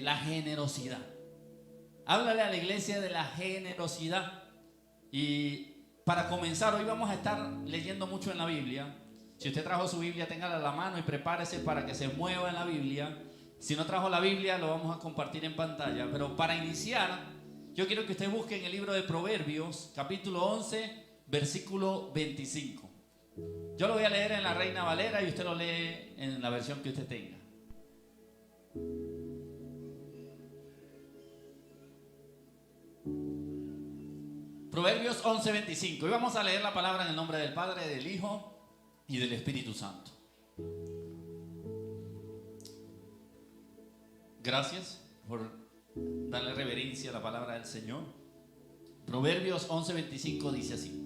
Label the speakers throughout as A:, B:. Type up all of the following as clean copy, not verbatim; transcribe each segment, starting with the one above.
A: la generosidad. Háblale a la iglesia de la generosidad. Y para comenzar, hoy vamos a estar leyendo mucho en la Biblia. Si usted trajo su Biblia, téngala a la mano y prepárese para que se mueva en la Biblia. Si no trajo la Biblia, lo vamos a compartir en pantalla. Pero para iniciar, yo quiero que usted busque en el libro de Proverbios, capítulo 11, versículo 25. Yo lo voy a leer en la Reina Valera y usted lo lee en la versión que usted tenga. Proverbios 11, 25. Y vamos a leer la palabra en el nombre del Padre, del Hijo y del Espíritu Santo. Gracias por darle reverencia a la palabra del Señor. Proverbios 11, 25 dice así: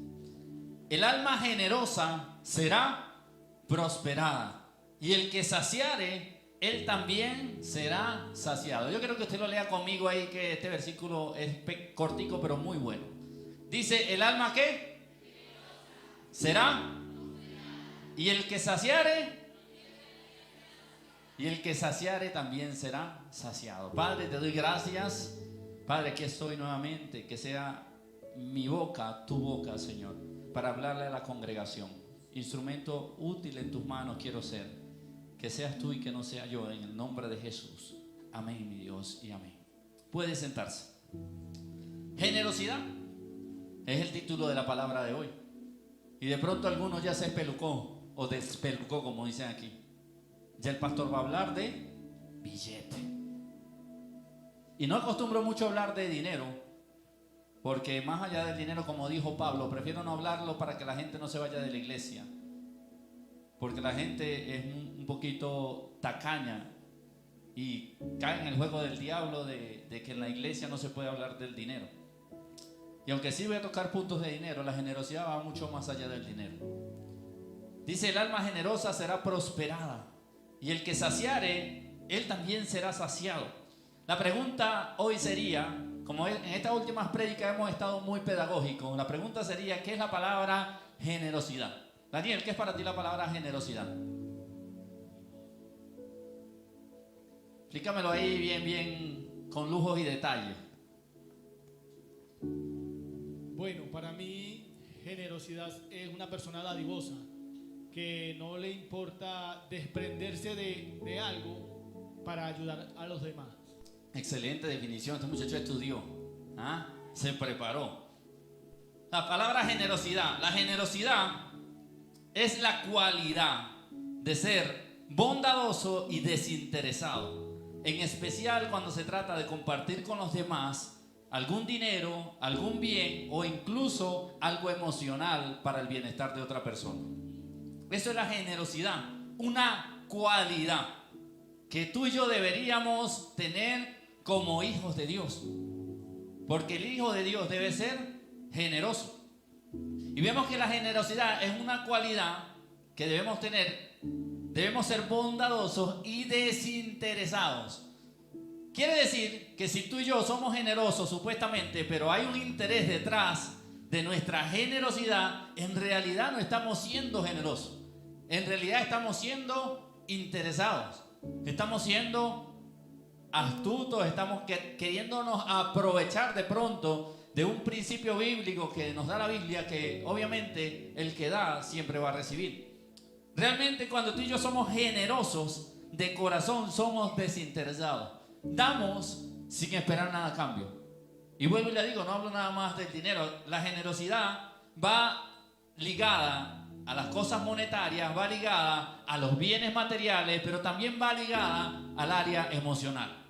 A: el alma generosa será prosperada, y el que saciare, él también será saciado. Yo quiero que usted lo lea conmigo ahí, que este versículo es cortico pero muy bueno. Dice: el alma ¿qué? Será, y el que saciare, también será saciado. Padre, te doy gracias. Padre, aquí estoy nuevamente. Que sea mi boca, tu boca, Señor, para hablarle a la congregación. Instrumento útil en tus manos quiero ser. Que seas tú y que no sea yo, en el nombre de Jesús. Amén, mi Dios, y amén. Puede sentarse. Generosidad es el título de la palabra de hoy. Y de pronto algunos ya se espelucó o despelucó, como dicen aquí. Ya el pastor va a hablar de billete. Y no acostumbro mucho a hablar de dinero, porque más allá del dinero, como dijo Pablo, prefiero no hablarlo para que la gente no se vaya de la iglesia. Porque la gente es un poquito tacaña y cae en el juego del diablo de que en la iglesia no se puede hablar del dinero. Y aunque sí voy a tocar puntos de dinero, la generosidad va mucho más allá del dinero. Dice: el alma generosa será prosperada, y el que saciare, él también será saciado. La pregunta hoy sería, como en estas últimas prédicas hemos estado muy pedagógicos, la pregunta sería: ¿qué es la palabra generosidad? Daniel, ¿qué es para ti la palabra generosidad? Explícamelo ahí bien, con lujos y detalles.
B: Bueno, para mí generosidad es una persona dadivosa, que no le importa desprenderse de algo para ayudar a los demás.
A: Excelente definición. Este muchacho estudió, se preparó. La palabra generosidad. La generosidad es la cualidad de ser bondadoso y desinteresado, en especial cuando se trata de compartir con los demás algún dinero, algún bien o incluso algo emocional para el bienestar de otra persona. Eso es la generosidad, una cualidad que tú y yo deberíamos tener como hijos de Dios, porque el hijo de Dios debe ser generoso. Y vemos que la generosidad es una cualidad que debemos tener. Debemos ser bondadosos y desinteresados. Quiere decir que si tú y yo somos generosos supuestamente, pero hay un interés detrás de nuestra generosidad, en realidad no estamos siendo generosos. En realidad estamos siendo interesados. Estamos siendo astutos, estamos queriéndonos aprovechar de pronto de un principio bíblico que nos da la Biblia, que obviamente el que da siempre va a recibir. Realmente cuando tú y yo somos generosos de corazón, somos desinteresados. Damos sin esperar nada a cambio. Y vuelvo y le digo, no hablo nada más del dinero. La generosidad va ligada a las cosas monetarias, va ligada a los bienes materiales, pero también va ligada al área emocional.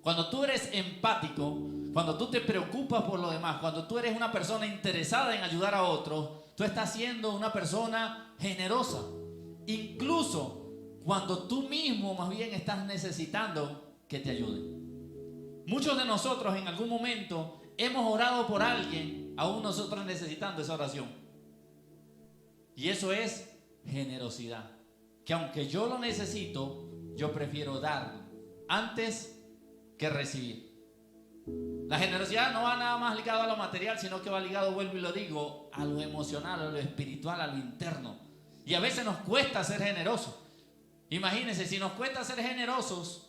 A: Cuando tú eres empático, cuando tú te preocupas por lo demás, cuando tú eres una persona interesada en ayudar a otros, tú estás siendo una persona generosa. Incluso cuando tú mismo más bien estás necesitando que te ayuden. Muchos de nosotros en algún momento hemos orado por alguien, aún nosotros necesitando esa oración. Y eso es generosidad. Que aunque yo lo necesito, yo prefiero darlo antes que recibir. La generosidad no va nada más ligado a lo material, sino que va ligado, vuelvo y lo digo, a lo emocional, a lo espiritual, a lo interno. Y a veces nos cuesta ser generosos. Imagínense, si nos cuesta ser generosos,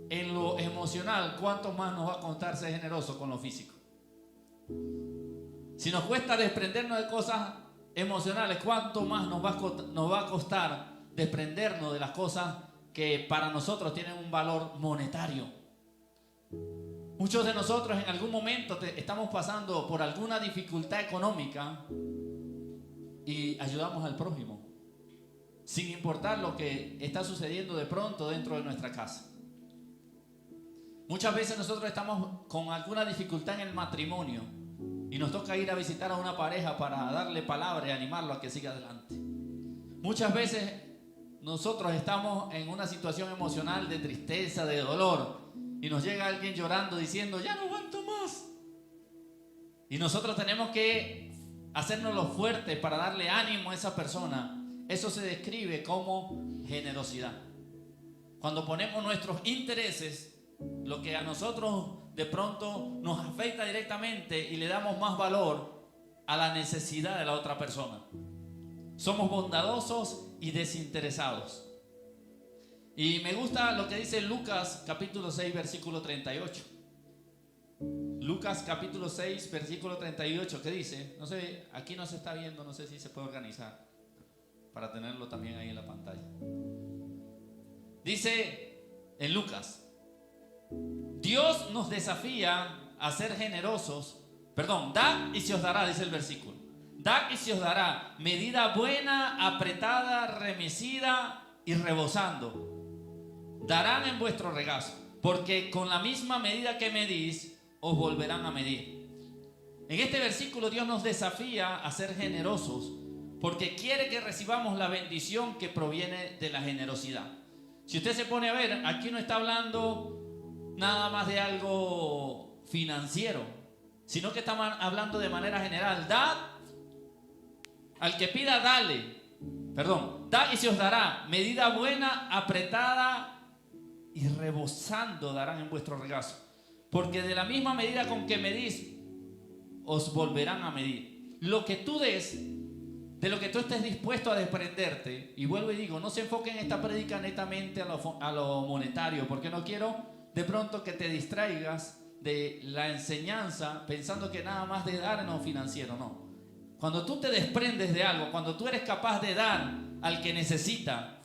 A: en lo emocional, ¿cuánto más nos va a costar ser generoso con lo físico? Si nos cuesta desprendernos de cosas emocionales, ¿cuánto más nos va a costar desprendernos de las cosas que para nosotros tienen un valor monetario? Muchos de nosotros en algún momento estamos pasando por alguna dificultad económica y ayudamos al prójimo, sin importar lo que está sucediendo de pronto dentro de nuestra casa. Muchas veces nosotros estamos con alguna dificultad en el matrimonio y nos toca ir a visitar a una pareja para darle palabra y animarlo a que siga adelante. Muchas veces nosotros estamos en una situación emocional de tristeza, de dolor, y nos llega alguien llorando diciendo, ya no aguanto más. Y nosotros tenemos que hacernos lo fuerte para darle ánimo a esa persona. Eso se describe como generosidad. Cuando ponemos nuestros intereses, lo que a nosotros de pronto nos afecta directamente, y le damos más valor a la necesidad de la otra persona. Somos bondadosos y desinteresados. Y me gusta lo que dice Lucas capítulo 6 versículo 38. Lucas capítulo 6 versículo 38, ¿qué dice? No sé, aquí no se está viendo, no sé si se puede organizar para tenerlo también ahí en la pantalla. Dice en Lucas: Dios nos desafía a ser generosos. Perdón, dad y se os dará, dice el versículo. Dad y se os dará, medida buena, apretada, remecida y rebosando. Darán en vuestro regazo, porque con la misma medida que medís, os volverán a medir. En este versículo Dios nos desafía a ser generosos, porque quiere que recibamos la bendición que proviene de la generosidad. Si usted se pone a ver, aquí no está hablando nada más de algo financiero, sino que está hablando de manera general. Dad, al que pida, dale. Perdón, dad y se os dará, medida buena, apretada y rebosando darán en vuestro regazo, porque de la misma medida con que medís, os volverán a medir. Lo que tú des, de lo que tú estés dispuesto a desprenderte, y vuelvo y digo, no se enfoque en esta prédica netamente a lo monetario, porque no quiero de pronto que te distraigas de la enseñanza pensando que nada más de dar en lo financiero. No. Cuando tú te desprendes de algo, cuando tú eres capaz de dar al que necesita,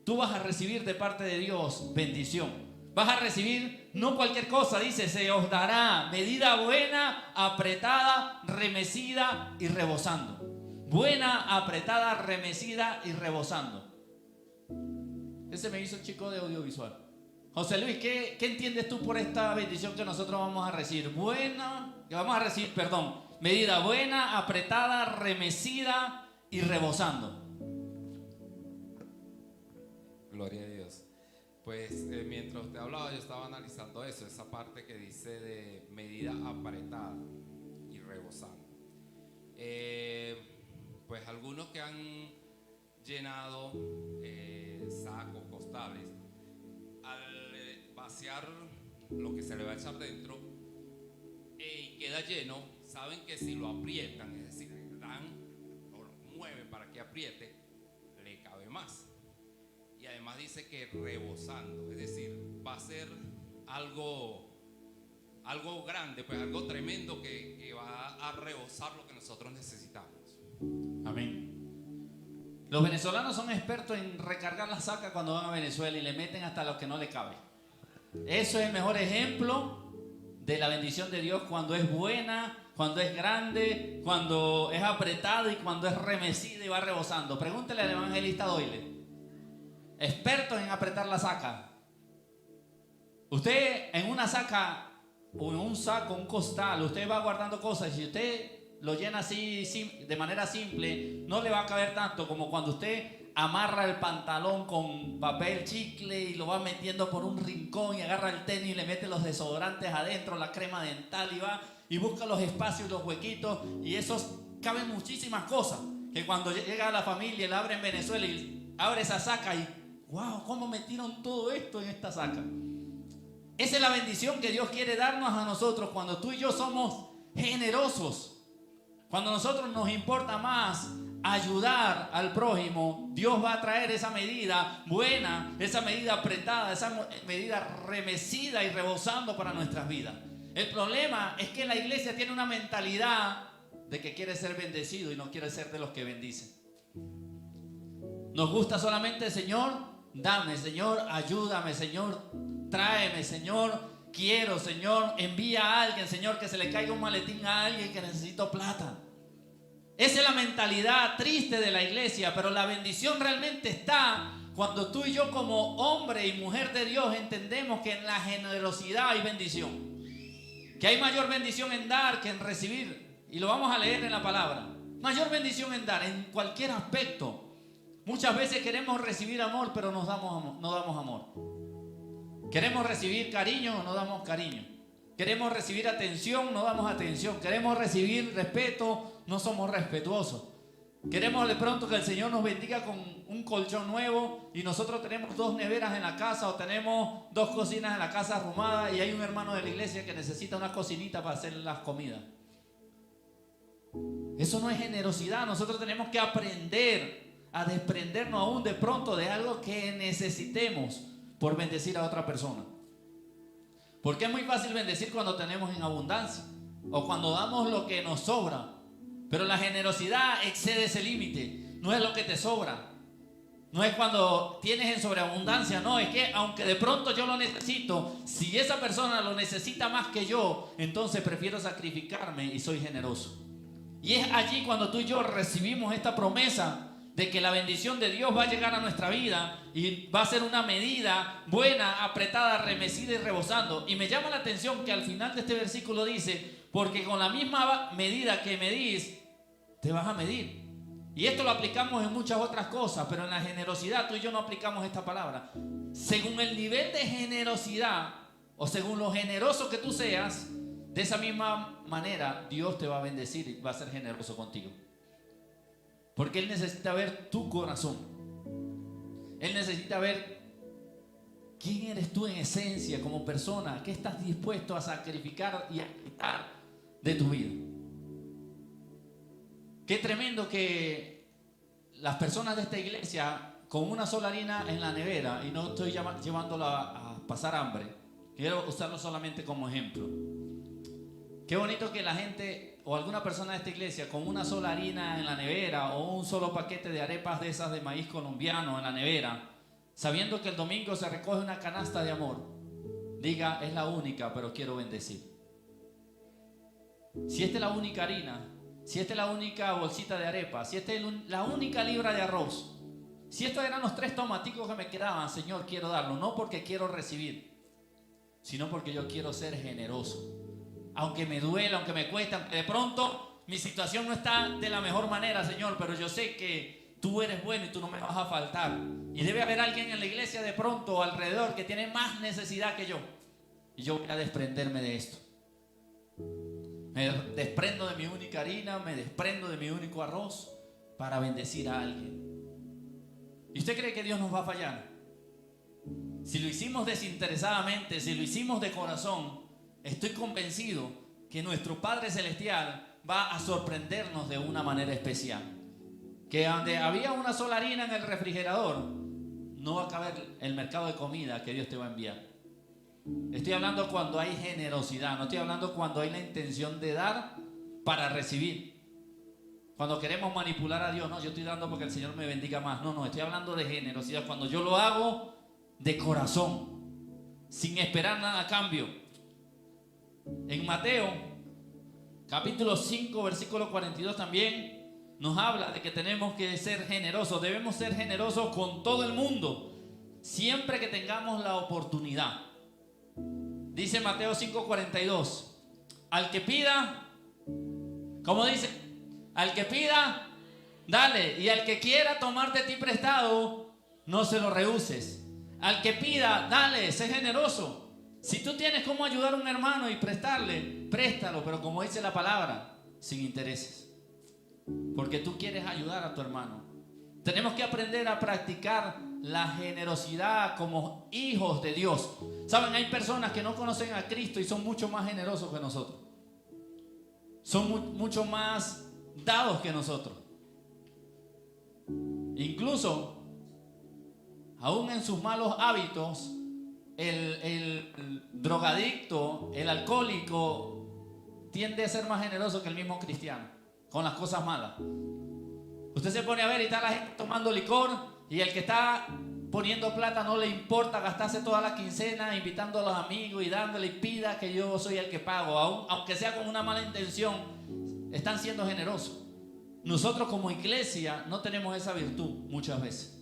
A: tú vas a recibir de parte de Dios bendición. Vas a recibir no cualquier cosa, dice, se os dará medida buena, apretada, remecida y rebosando. Buena, apretada, remecida y rebosando. Ese me hizo el chico de audiovisual. José Luis, ¿qué entiendes tú por esta bendición que nosotros vamos a recibir? Medida buena, apretada, remecida y rebosando.
C: Gloria a Dios. Pues mientras usted hablaba, yo estaba analizando eso, esa parte que dice de medida apretada y rebosando. Pues algunos que han llenado sacos, costales, al vaciar lo que se le va a echar dentro y queda lleno, saben que si lo aprietan, es decir, le dan o lo mueven para que apriete, le cabe más. Y además dice que rebosando, es decir, va a ser algo grande, pues algo tremendo que va a rebosar lo que nosotros necesitamos.
A: Amén. Los venezolanos son expertos en recargar la saca cuando van a Venezuela y le meten hasta lo que no le cabe. Eso es el mejor ejemplo de la bendición de Dios cuando es buena, cuando es grande, cuando es apretada y cuando es remecida y va rebosando. Pregúntele al evangelista Doyle. Expertos en apretar la saca. Usted en una saca o en un saco, un costal, usted va guardando cosas y si usted lo llena así de manera simple, no le va a caber tanto como cuando usted amarra el pantalón con papel chicle y lo va metiendo por un rincón y agarra el tenis y le mete los desodorantes adentro, la crema dental y va y busca los espacios y los huequitos y esos caben muchísimas cosas que cuando llega a la familia, la abre en Venezuela y abre esa saca y wow, ¿cómo metieron todo esto en esta saca? Esa es la bendición que Dios quiere darnos a nosotros cuando tú y yo somos generosos. Cuando a nosotros nos importa más ayudar al prójimo, Dios va a traer esa medida buena, esa medida apretada, esa medida remecida y rebosando para nuestras vidas. El problema es que la iglesia tiene una mentalidad de que quiere ser bendecido y no quiere ser de los que bendicen. Nos gusta solamente, Señor, dame, Señor, ayúdame, Señor, tráeme, Señor, quiero, Señor, envía a alguien, Señor, que se le caiga un maletín a alguien que necesito plata. Esa es la mentalidad triste de la iglesia, pero la bendición realmente está cuando tú y yo como hombre y mujer de Dios entendemos que en la generosidad hay bendición, que hay mayor bendición en dar que en recibir, y lo vamos a leer en la palabra. Mayor bendición en dar, en cualquier aspecto. Muchas veces queremos recibir amor, pero no damos amor. Queremos recibir cariño, no damos cariño. Queremos recibir atención, no damos atención. Queremos recibir respeto, no somos respetuosos. Queremos de pronto que el Señor nos bendiga con un colchón nuevo y nosotros tenemos 2 neveras en la casa o tenemos 2 cocinas en la casa arrumadas y hay un hermano de la iglesia que necesita una cocinita para hacer las comidas. Eso no es generosidad. Nosotros tenemos que aprender a desprendernos aún de pronto de algo que necesitemos por bendecir a otra persona. Porque es muy fácil bendecir cuando tenemos en abundancia o cuando damos lo que nos sobra. Pero la generosidad excede ese límite. No es lo que te sobra. No es cuando tienes en sobreabundancia. No, es que aunque de pronto yo lo necesito, si esa persona lo necesita más que yo, entonces prefiero sacrificarme y soy generoso. Y es allí cuando tú y yo recibimos esta promesa de que la bendición de Dios va a llegar a nuestra vida y va a ser una medida buena, apretada, remecida y rebosando. Y me llama la atención que al final de este versículo dice, porque con la misma medida que medís, te vas a medir. Y esto lo aplicamos en muchas otras cosas, pero en la generosidad tú y yo no aplicamos esta palabra. Según el nivel de generosidad o según lo generoso que tú seas, de esa misma manera Dios te va a bendecir y va a ser generoso contigo. Porque Él necesita ver tu corazón. Él necesita ver quién eres tú en esencia como persona. ¿Qué estás dispuesto a sacrificar y a quitar de tu vida? Qué tremendo que las personas de esta iglesia con una sola harina en la nevera, y no estoy llevándola a pasar hambre, quiero usarlo solamente como ejemplo. Qué bonito que la gente o alguna persona de esta iglesia con una sola harina en la nevera o un solo paquete de arepas de esas de maíz colombiano en la nevera, sabiendo que el domingo se recoge una canasta de amor, diga, es la única, pero quiero bendecir. Si esta es la única harina, si esta es la única bolsita de arepa, si esta es la única libra de arroz, si estos eran los 3 tomaticos que me quedaban, Señor, quiero darlo, no porque quiero recibir, sino porque yo quiero ser generoso. Aunque me duela, aunque me cuesta, aunque de pronto mi situación no está de la mejor manera, Señor, pero yo sé que tú eres bueno y tú no me vas a faltar. Y debe haber alguien en la iglesia de pronto alrededor que tiene más necesidad que yo. Y yo voy a desprenderme de esto. Me desprendo de mi única harina, me desprendo de mi único arroz para bendecir a alguien. ¿Y usted cree que Dios nos va a fallar? Si lo hicimos desinteresadamente, si lo hicimos de corazón, estoy convencido que nuestro Padre Celestial va a sorprendernos de una manera especial. Que donde había una sola harina en el refrigerador, no va a caber el mercado de comida que Dios te va a enviar. Estoy hablando cuando hay generosidad, no estoy hablando cuando hay la intención de dar para recibir. Cuando queremos manipular a Dios, no, yo estoy dando porque el Señor me bendiga más. No, estoy hablando de generosidad. Cuando yo lo hago de corazón, sin esperar nada a cambio. En Mateo, capítulo 5, versículo 42 también nos habla de que tenemos que ser generosos. Debemos ser generosos con todo el mundo, siempre que tengamos la oportunidad. Dice Mateo 5:42, al que pida, ¿cómo dice? Al que pida, dale, y al que quiera tomar de ti prestado, no se lo rehuses. Al que pida, dale, sé generoso. Si tú tienes cómo ayudar a un hermano y prestarle, préstalo, pero como dice la palabra, sin intereses. Porque tú quieres ayudar a tu hermano. Tenemos que aprender a practicar la generosidad como hijos de Dios. Saben, hay personas que no conocen a Cristo y son mucho más generosos que nosotros. Son mucho más dados que nosotros. Incluso, aún en sus malos hábitos, el drogadicto, el alcohólico, tiende a ser más generoso que el mismo cristiano con las cosas malas. Usted se pone a ver y está la gente tomando licor, y el que está poniendo plata no le importa gastarse toda la quincena invitando a los amigos y dándole, y pida que yo soy el que pago, aunque sea con una mala intención. Están siendo generosos. Nosotros como iglesia no tenemos esa virtud muchas veces.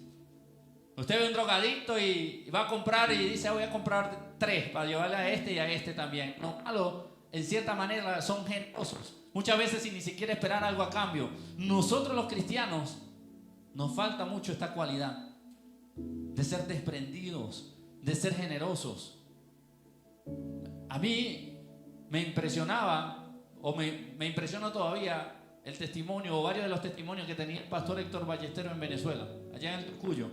A: Usted ve un drogadicto y va a comprar y dice: voy a comprar 3 para llevarle a este y a este también. No, malo, en cierta manera son generosos. Muchas veces sin ni siquiera esperar algo a cambio. Nosotros los cristianos nos falta mucho esta cualidad de ser desprendidos, de ser generosos. A mí me impresionaba, o me impresiona todavía, el testimonio o varios de los testimonios que tenía el pastor Héctor Ballestero en Venezuela, allá en el Tocuyo.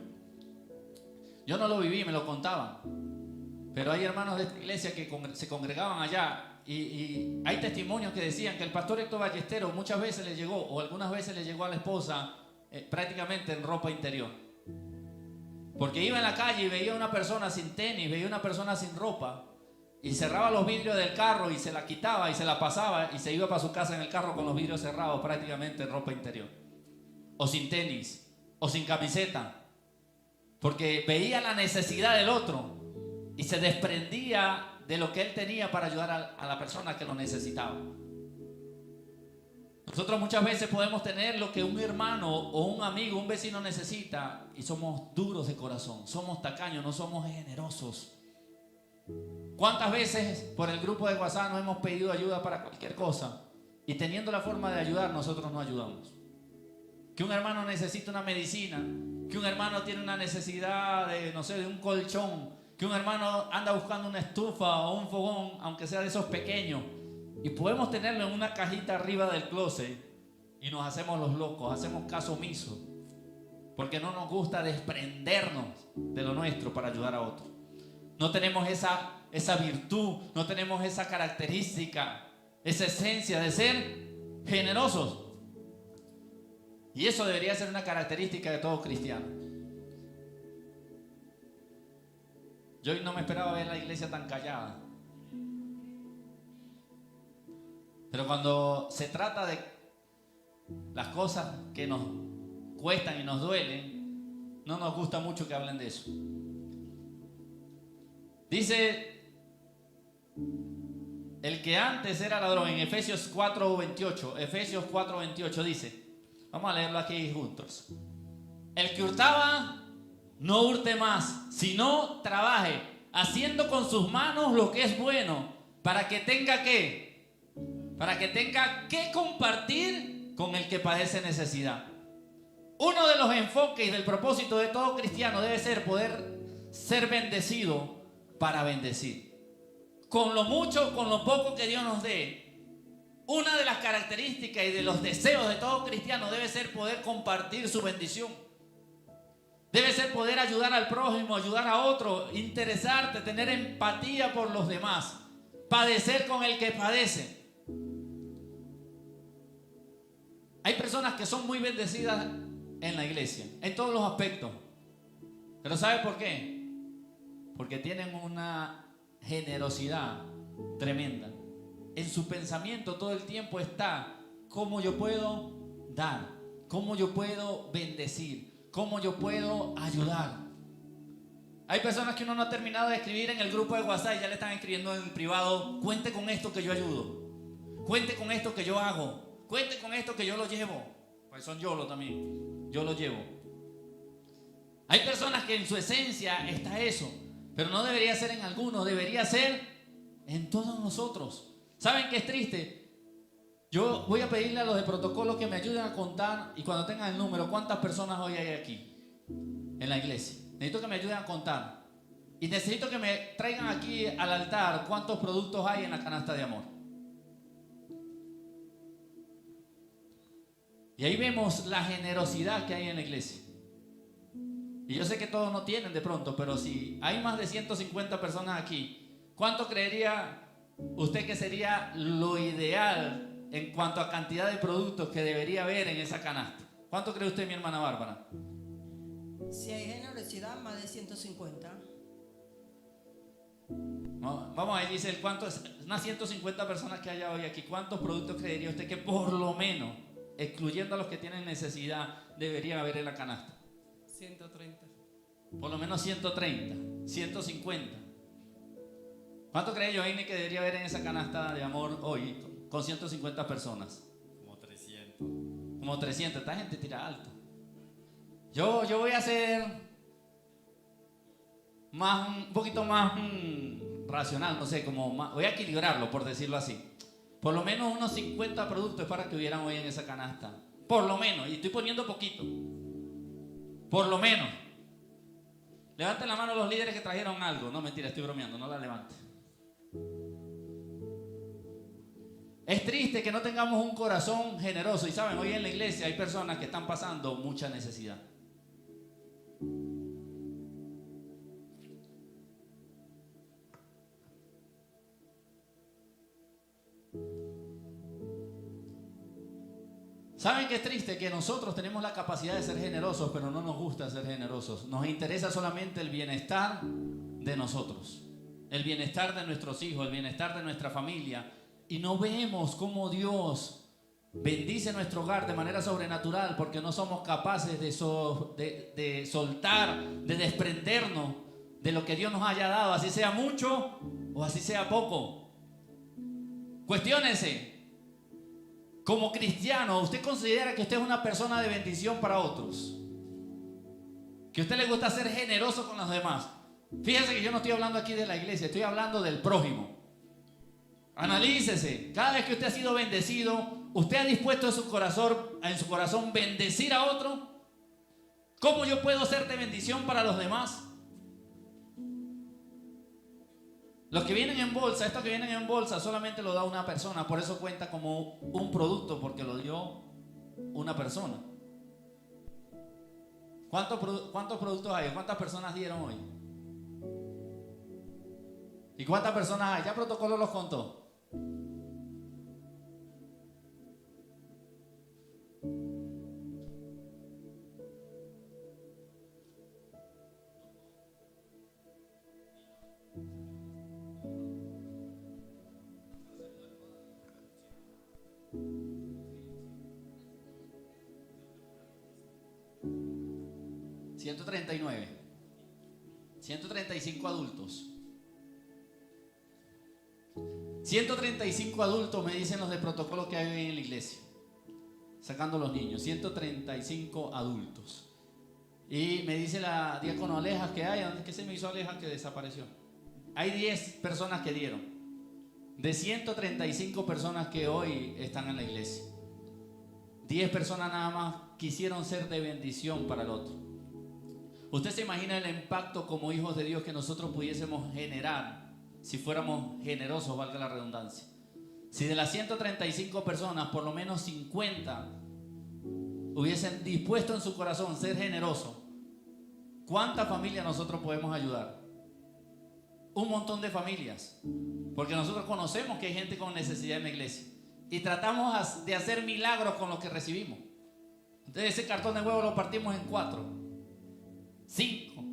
A: Yo no lo viví, me lo contaban, pero hay hermanos de esta iglesia que se congregaban allá, y hay testimonios que decían que el pastor Héctor Ballestero muchas veces le llegó, o algunas veces le llegó a la esposa prácticamente en ropa interior, porque iba en la calle y veía una persona sin tenis, veía una persona sin ropa, y cerraba los vidrios del carro y se la quitaba y se la pasaba y se iba para su casa en el carro con los vidrios cerrados, prácticamente en ropa interior, o sin tenis, o sin camiseta, porque veía la necesidad del otro y se desprendía de lo que él tenía para ayudar a la persona que lo necesitaba. Nosotros muchas veces podemos tener lo que un hermano o un amigo, un vecino necesita, y somos duros de corazón, somos tacaños, no somos generosos. ¿Cuántas veces por el grupo de WhatsApp nos hemos pedido ayuda para cualquier cosa, y teniendo la forma de ayudar, nosotros no ayudamos? Que un hermano necesita una medicina, que un hermano tiene una necesidad de, no sé, de un colchón, que un hermano anda buscando una estufa o un fogón, aunque sea de esos pequeños, y podemos tenerlo en una cajita arriba del closet, y nos hacemos los locos, hacemos caso omiso, porque no nos gusta desprendernos de lo nuestro para ayudar a otros. No tenemos esa virtud, no tenemos esa característica, esa esencia de ser generosos. Y eso debería ser una característica de todo cristiano. Yo no me esperaba ver la iglesia tan callada. Pero cuando se trata de las cosas que nos cuestan y nos duelen, no nos gusta mucho que hablen de eso. Dice el que antes era ladrón en Efesios 4:28. Efesios 4:28 dice, vamos a leerlo aquí juntos: el que hurtaba, no hurte más, sino trabaje, haciendo con sus manos lo que es bueno, para que tenga ¿qué? Para que tenga que compartir con el que padece necesidad. Uno de los enfoques y del propósito de todo cristiano debe ser poder ser bendecido para bendecir. Con lo mucho, con lo poco que Dios nos dé, una de las características y de los deseos de todo cristiano debe ser poder compartir su bendición. Debe ser poder ayudar al prójimo, ayudar a otro, interesarte, tener empatía por los demás, padecer con el que padece. Hay personas que son muy bendecidas en la iglesia, en todos los aspectos. Pero ¿sabe por qué? Porque tienen una generosidad tremenda. En su pensamiento todo el tiempo está cómo yo puedo dar, cómo yo puedo bendecir, cómo yo puedo ayudar. Hay personas que uno no ha terminado de escribir en el grupo de WhatsApp y ya le están escribiendo en privado: cuente con esto que yo ayudo, cuente con esto que yo hago, cuente con esto que yo lo llevo. Pues son yo también, yo lo llevo. Hay personas que en su esencia está eso, pero no debería ser en algunos, debería ser en todos nosotros. ¿Saben qué es triste? Yo voy a pedirle a los de protocolo que me ayuden a contar, y cuando tengan el número, ¿cuántas personas hoy hay aquí en la iglesia? Necesito que me ayuden a contar. Y necesito que me traigan aquí al altar cuántos productos hay en la canasta de amor. Y ahí vemos la generosidad que hay en la iglesia. Y yo sé que todos no tienen de pronto, pero si hay más de 150 personas aquí, ¿cuánto creería usted que sería lo ideal en cuanto a cantidad de productos que debería haber en esa canasta? ¿Cuánto cree usted, mi hermana Bárbara?
D: Si hay generosidad, más de 150.
A: No, vamos a ver, dice, ¿cuántos? Unas 150 personas que haya hoy aquí. ¿Cuántos productos creería usted que por lo menos, excluyendo a los que tienen necesidad, debería haber en la canasta?
E: 130.
A: Por lo menos 130, 150. ¿Cuánto cree Johnny que debería haber en esa canasta de amor hoy con 150 personas?
F: Como 300.
A: Como 300. Esta gente tira alto. Yo voy a hacer un poquito más racional, no sé, voy a equilibrarlo, por decirlo así. Por lo menos unos 50 productos para que hubieran hoy en esa canasta. Por lo menos, y estoy poniendo poquito. Por lo menos. Levanten la mano los líderes que trajeron algo. No, mentira, estoy bromeando, no la levanten. Es triste que no tengamos un corazón generoso. Y saben, hoy en la iglesia hay personas que están pasando mucha necesidad. ¿Saben qué es triste? Que nosotros tenemos la capacidad de ser generosos, pero no nos gusta ser generosos. Nos interesa solamente el bienestar de nosotros, el bienestar de nuestros hijos, el bienestar de nuestra familia. Y no vemos cómo Dios bendice nuestro hogar de manera sobrenatural porque no somos capaces de soltar, de desprendernos de lo que Dios nos haya dado, así sea mucho o así sea poco. Cuestiónese. Como cristiano, ¿usted considera que usted es una persona de bendición para otros? ¿Que a usted le gusta ser generoso con los demás? Fíjense que yo no estoy hablando aquí de la iglesia, estoy hablando del prójimo. Analícese. Cada vez que usted ha sido bendecido, ¿usted ha dispuesto en su corazón bendecir a otro? ¿Cómo yo puedo ser de bendición para los demás? Los que vienen en bolsa, estos que vienen en bolsa solamente lo da una persona, por eso cuenta como un producto, porque lo dio una persona. ¿Cuántos productos hay? ¿Cuántas personas dieron hoy? ¿Y cuántas personas hay? Ya Protocolo los contó. $139. 135 adultos. 135 adultos me dicen los de protocolo que hay hoy en la iglesia. Sacando los niños. 135 adultos. Y me dice la diácono Aleja que hay. ¿Qué se me hizo Aleja que desapareció? Hay 10 personas que dieron. De 135 personas que hoy están en la iglesia. 10 personas nada más quisieron ser de bendición para el otro. ¿Usted se imagina el impacto como hijos de Dios que nosotros pudiésemos generar si fuéramos generosos, valga la redundancia? Si de las 135 personas, por lo menos 50 hubiesen dispuesto en su corazón ser generosos, ¿cuántas familias nosotros podemos ayudar? Un montón de familias. Porque nosotros conocemos que hay gente con necesidad en la iglesia y tratamos de hacer milagros con lo que recibimos. Entonces ese cartón de huevo lo partimos en 4, 5,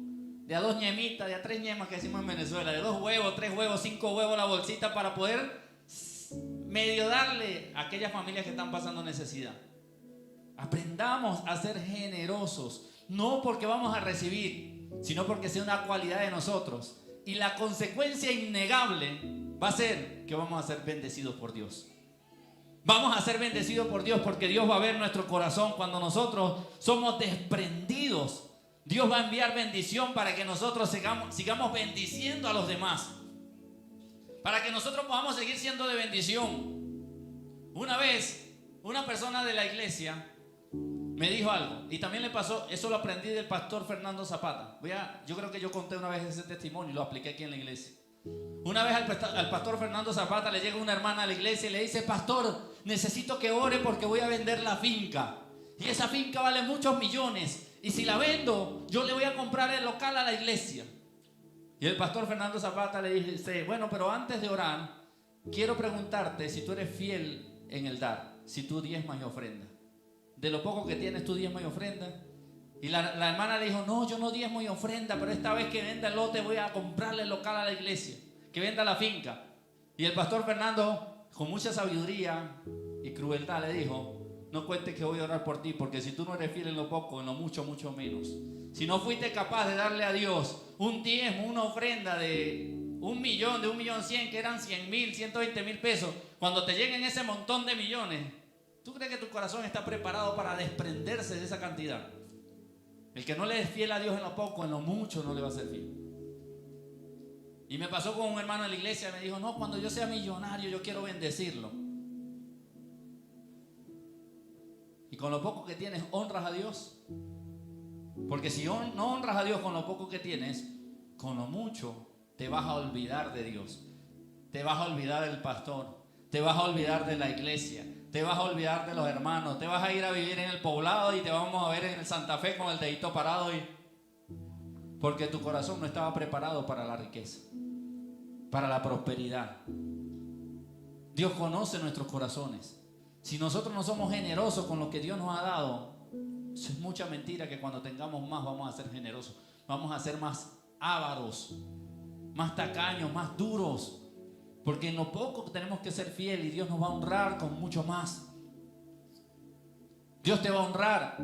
A: de a 2 ñemitas, de a 3 ñemas que decimos en Venezuela, de 2 huevos, 3 huevos, 5 huevos la bolsita para poder medio darle a aquellas familias que están pasando necesidad. Aprendamos a ser generosos, no porque vamos a recibir, sino porque sea una cualidad de nosotros. Y la consecuencia innegable va a ser que vamos a ser bendecidos por Dios. Vamos a ser bendecidos por Dios porque Dios va a ver nuestro corazón cuando nosotros somos desprendidos. Dios va a enviar bendición para que nosotros sigamos bendiciendo a los demás. Para que nosotros podamos seguir siendo de bendición. Una vez, una persona de la iglesia me dijo algo. Y también le pasó, eso lo aprendí del pastor Fernando Zapata. Yo creo que yo conté una vez ese testimonio y lo apliqué aquí en la iglesia. Una vez al pastor Fernando Zapata le llega una hermana a la iglesia y le dice: pastor, necesito que ore porque voy a vender la finca. Y esa finca vale muchos millones. Y si la vendo, yo le voy a comprar el local a la iglesia. Y el pastor Fernando Zapata le dice: bueno, pero antes de orar, quiero preguntarte si tú eres fiel en el dar, si tú diezmas y ofrendas. De lo poco que tienes, tú diezmas y ofrendas. Y la hermana le dijo, no, yo no diezmo y ofrenda, pero esta vez que venda el lote voy a comprarle el local a la iglesia, que venda la finca. Y el pastor Fernando, con mucha sabiduría y crueldad, le dijo, no cuentes que voy a orar por ti, porque si tú no eres fiel en lo poco, en lo mucho, mucho menos. Si no fuiste capaz de darle a Dios un diezmo, una ofrenda de 1.000.000, de 1.100.000, que eran 100.000, 120.000 pesos, cuando te lleguen ese montón de millones, ¿tú crees que tu corazón está preparado para desprenderse de esa cantidad? El que no le es fiel a Dios en lo poco, en lo mucho no le va a ser fiel. Y me pasó con un hermano en la iglesia, me dijo, no, cuando yo sea millonario yo quiero bendecirlo. Y con lo poco que tienes, ¿honras a Dios? Porque si no honras a Dios con lo poco que tienes, con lo mucho te vas a olvidar de Dios. Te vas a olvidar del pastor, te vas a olvidar de la iglesia, te vas a olvidar de los hermanos, te vas a ir a vivir en el poblado y te vamos a ver en el Santa Fe con el dedito parado, porque tu corazón no estaba preparado para la riqueza, para la prosperidad. Dios conoce nuestros corazones. Si nosotros no somos generosos con lo que Dios nos ha dado, eso es mucha mentira que cuando tengamos más vamos a ser generosos, vamos a ser más ávaros, más tacaños, más duros. Porque en lo poco tenemos que ser fieles y Dios nos va a honrar con mucho más. Dios te va a honrar.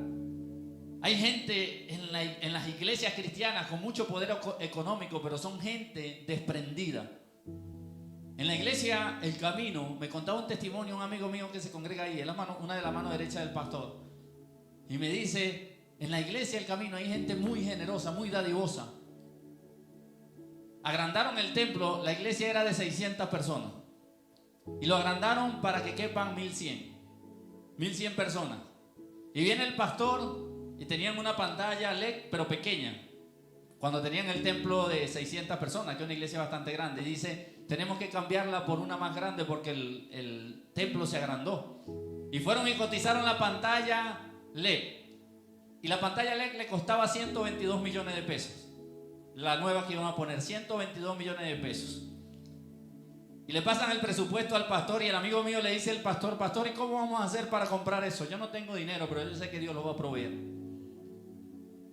A: Hay gente en las iglesias cristianas con mucho poder económico, pero son gente desprendida. En la iglesia El Camino me contaba un testimonio un amigo mío que se congrega ahí, una de la mano derecha del pastor. Y me dice, en la iglesia El Camino hay gente muy generosa, muy dadivosa. Agrandaron el templo, la iglesia era de 600 personas. Y lo agrandaron para que quepan 1.100 personas. Y viene el pastor y tenían una pantalla LED, pero pequeña. Cuando tenían el templo de 600 personas, que es una iglesia bastante grande, y dice, tenemos que cambiarla por una más grande porque el templo se agrandó. Y fueron y cotizaron la pantalla LED. Y la pantalla LED le costaba 122 millones de pesos. La nueva que iban a poner, 122 millones de pesos. Y le pasan el presupuesto al pastor y el amigo mío le dice al pastor, pastor, ¿y cómo vamos a hacer para comprar eso? Yo no tengo dinero, pero yo sé que Dios lo va a proveer.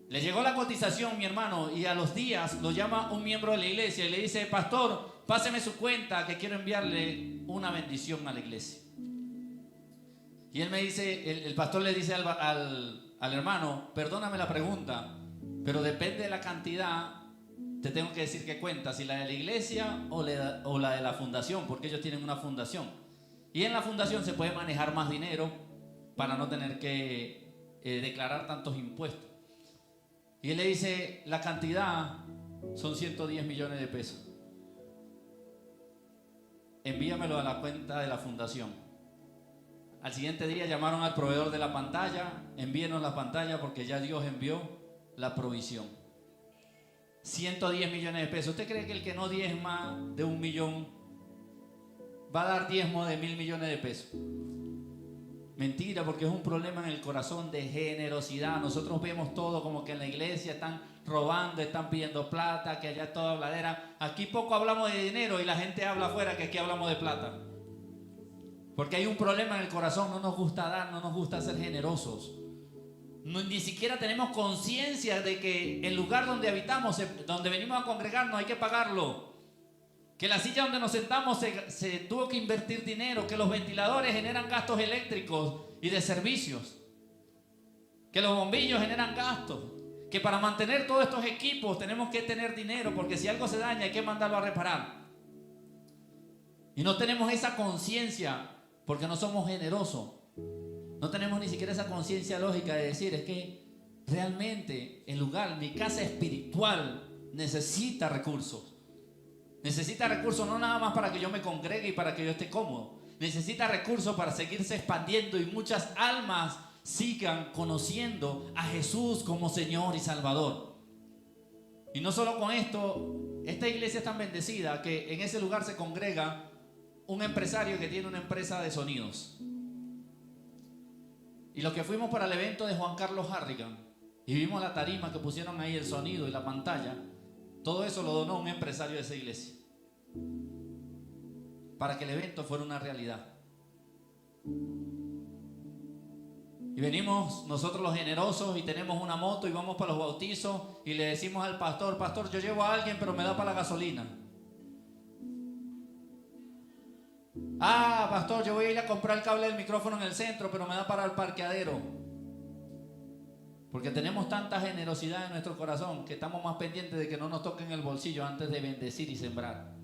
A: Le llegó la cotización, mi hermano, y a los días lo llama un miembro de la iglesia y le dice, pastor, páseme su cuenta que quiero enviarle una bendición a la iglesia. Y él me dice, el pastor le dice al hermano, perdóname la pregunta, pero depende de la cantidad, te tengo que decir qué cuenta, si la de la iglesia o la de la fundación, porque ellos tienen una fundación. Y en la fundación se puede manejar más dinero para no tener que declarar tantos impuestos. Y él le dice, la cantidad son 110 millones de pesos. Envíamelo a la cuenta de la fundación. Al siguiente día llamaron al proveedor de la pantalla, envíenos la pantalla porque ya Dios envió la provisión. 110 millones de pesos. ¿Usted cree que el que no diezma de 1 millón va a dar diezmo de 1.000 millones de pesos? Mentira, porque es un problema en el corazón de generosidad. Nosotros vemos todo como que en la iglesia están robando, están pidiendo plata, que allá es toda habladera. Aquí poco hablamos de dinero y la gente habla afuera que aquí hablamos de plata. Porque hay un problema en el corazón, no nos gusta dar, no nos gusta ser generosos. Ni siquiera tenemos conciencia de que el lugar donde habitamos, donde venimos a congregarnos, hay que pagarlo. Que la silla donde nos sentamos se tuvo que invertir dinero, que los ventiladores generan gastos eléctricos y de servicios, que los bombillos generan gastos, que para mantener todos estos equipos tenemos que tener dinero, porque si algo se daña hay que mandarlo a reparar. Y no tenemos esa conciencia porque no somos generosos. No tenemos ni siquiera esa conciencia lógica de decir, es que realmente el lugar, mi casa espiritual, necesita recursos. Necesita recursos no nada más para que yo me congregue y para que yo esté cómodo. Necesita recursos para seguirse expandiendo y muchas almas sigan conociendo a Jesús como Señor y Salvador. Y no solo con esto, esta iglesia es tan bendecida que en ese lugar se congrega un empresario que tiene una empresa de sonidos. Y los que fuimos para el evento de Juan Carlos Harrigan y vimos la tarima que pusieron ahí, el sonido y la pantalla, todo eso lo donó un empresario de esa iglesia para que el evento fuera una realidad. Y venimos nosotros los generosos y tenemos una moto y vamos para los bautizos y le decimos al pastor: pastor, yo llevo a alguien pero me da para la gasolina. Ah, pastor, yo voy a ir a comprar el cable del micrófono en el centro pero me da para el parqueadero. Porque tenemos tanta generosidad en nuestro corazón que estamos más pendientes de que no nos toquen el bolsillo antes de bendecir y sembrar.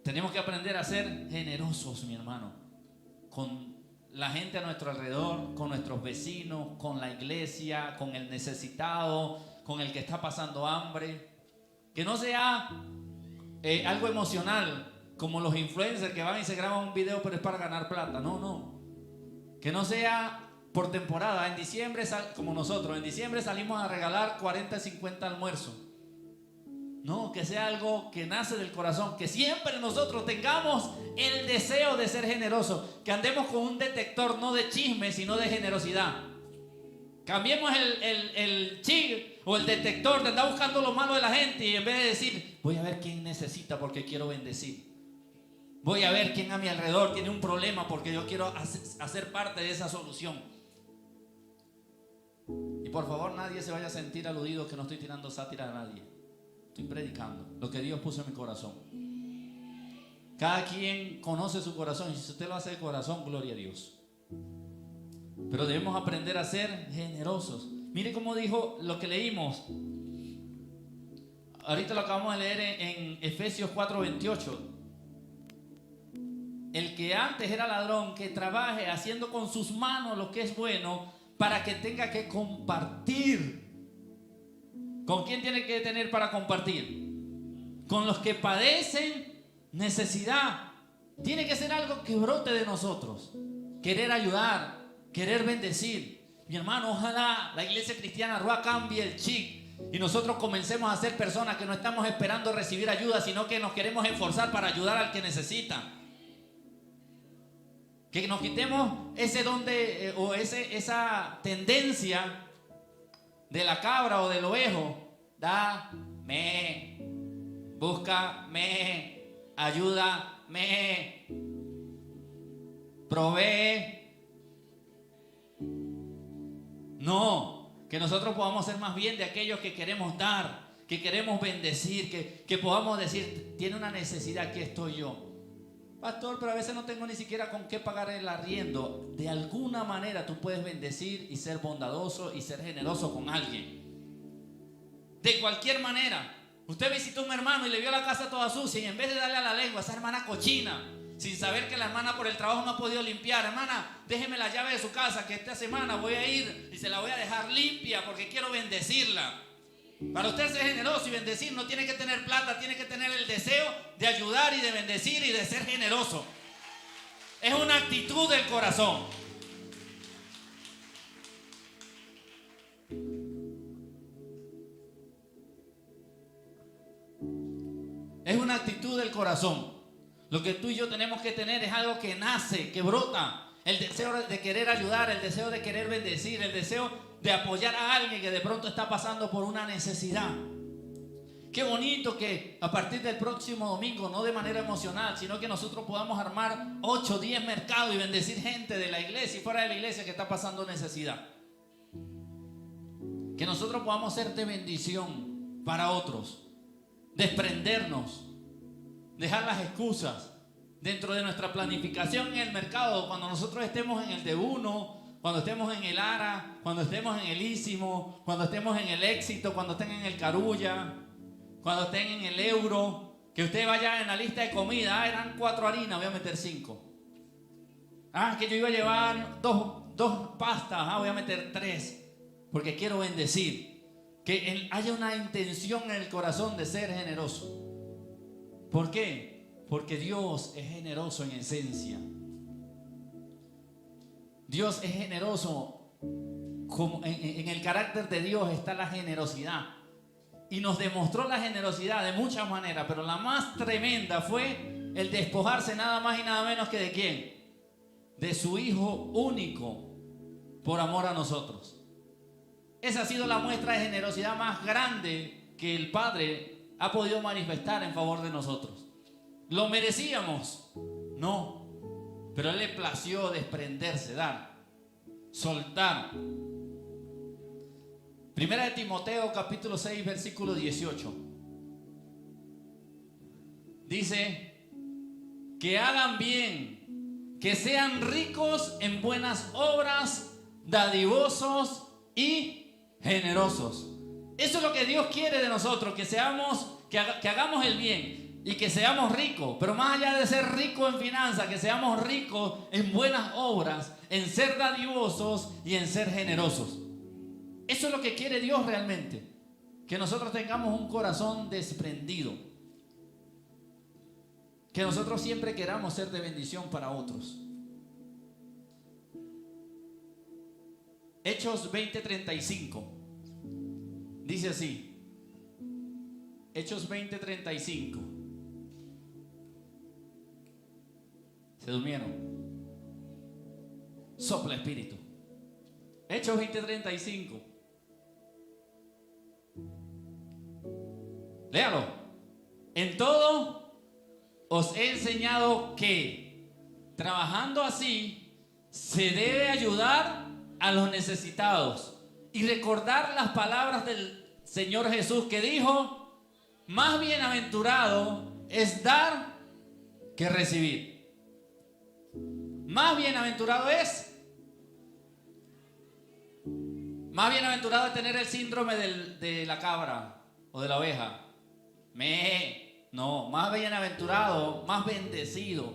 A: Tenemos que aprender a ser generosos, mi hermano, con la gente a nuestro alrededor, con nuestros vecinos, con la iglesia, con el necesitado, con el que está pasando hambre. Que no sea algo emocional, como los influencers que van y se graban un video pero es para ganar plata. No. Que no sea por temporada. En diciembre, como nosotros, en diciembre salimos a regalar 40, 50 almuerzos. No, que sea algo que nace del corazón, que siempre nosotros tengamos el deseo de ser generosos, que andemos con un detector no de chisme sino de generosidad. Cambiemos el chip o el detector de andar buscando lo malo de la gente y en vez de decir: voy a ver quién necesita porque quiero bendecir, voy a ver quién a mi alrededor tiene un problema porque yo quiero hacer parte de esa solución. Y por favor, nadie se vaya a sentir aludido que no estoy tirando sátira a nadie. Estoy predicando lo que Dios puso en mi corazón. Cada quien conoce su corazón y si usted lo hace de corazón, gloria a Dios. Pero debemos aprender a ser generosos. Mire cómo dijo lo que leímos. Ahorita lo acabamos de leer en Efesios 4:28. El que antes era ladrón, que trabaje haciendo con sus manos lo que es bueno, para que tenga que compartir. ¿Con quién tiene que tener para compartir? Con los que padecen necesidad. Tiene que ser algo que brote de nosotros. Querer ayudar, querer bendecir. Mi hermano, ojalá la iglesia cristiana Rúa cambie el chip y nosotros comencemos a ser personas que no estamos esperando recibir ayuda, sino que nos queremos esforzar para ayudar al que necesita. Que nos quitemos ese don o esa tendencia de la cabra o del ovejo. Dame, búscame, ayúdame, provee. No, que nosotros podamos ser más bien de aquellos que queremos dar, que queremos bendecir, que podamos decir: tiene una necesidad, aquí estoy yo. Pastor, pero a veces no tengo ni siquiera con qué pagar el arriendo. De alguna manera tú puedes bendecir y ser bondadoso y ser generoso con alguien. De cualquier manera. Usted visitó a un hermano y le vio la casa toda sucia y en vez de darle a la lengua, esa hermana cochina, sin saber que la hermana por el trabajo no ha podido limpiar: hermana, déjeme la llave de su casa que esta semana voy a ir y se la voy a dejar limpia porque quiero bendecirla. Para usted ser generoso y bendecir no tiene que tener plata, tiene que tener el deseo de ayudar y de bendecir y de ser generoso. Es una actitud del corazón. Es una actitud del corazón. Lo que tú y yo tenemos que tener es algo que nace, que brota. El deseo de querer ayudar, el deseo de querer bendecir, el deseo de apoyar a alguien que de pronto está pasando por una necesidad. Qué bonito que a partir del próximo domingo, no de manera emocional, sino que nosotros podamos armar 8 o 10 mercados y bendecir gente de la iglesia y fuera de la iglesia que está pasando necesidad. Que nosotros podamos ser de bendición para otros. Desprendernos, dejar las excusas dentro de nuestra planificación en el mercado. Cuando nosotros estemos en el de uno, cuando estemos en el Ara, cuando estemos en el Ísimo, cuando estemos en el Éxito, cuando estén en el Carulla, cuando estén en el Euro, que usted vaya en la lista de comida: eran 4 harinas, voy a meter 5. Que yo iba a llevar dos pastas, voy a meter 3, porque quiero bendecir. Que haya una intención en el corazón de ser generoso. ¿Por qué? Porque Dios es generoso en esencia. Dios es generoso. Como en el carácter de Dios está la generosidad. Y nos demostró la generosidad de muchas maneras, pero la más tremenda fue el despojarse nada más y nada menos que ¿de quién? De su Hijo único por amor a nosotros. Esa ha sido la muestra de generosidad más grande que el Padre ha podido manifestar en favor de nosotros. ¿Lo merecíamos? No. Pero a Él le plació desprenderse, dar, soltar. Primera de Timoteo capítulo 6 versículo 18. Dice que hagan bien, que sean ricos en buenas obras, dadivosos y generosos. Eso es lo que Dios quiere de nosotros, que hagamos el bien y que seamos ricos. Pero más allá de ser ricos en finanzas, que seamos ricos en buenas obras, en ser dadivosos y en ser generosos. Eso es lo que quiere Dios realmente, que nosotros tengamos un corazón desprendido, que nosotros siempre queramos ser de bendición para otros. Hechos 20:35 dice así. Hechos 20:35. Se durmieron. Sopla espíritu. Hechos 20:35. Léalo. En todo os he enseñado que, trabajando así, se debe ayudar a los necesitados y recordar las palabras del Señor Jesús, que dijo: más bienaventurado es dar que recibir. Más bienaventurado es tener el síndrome de la cabra o de la oveja. No, más bienaventurado, más bendecido.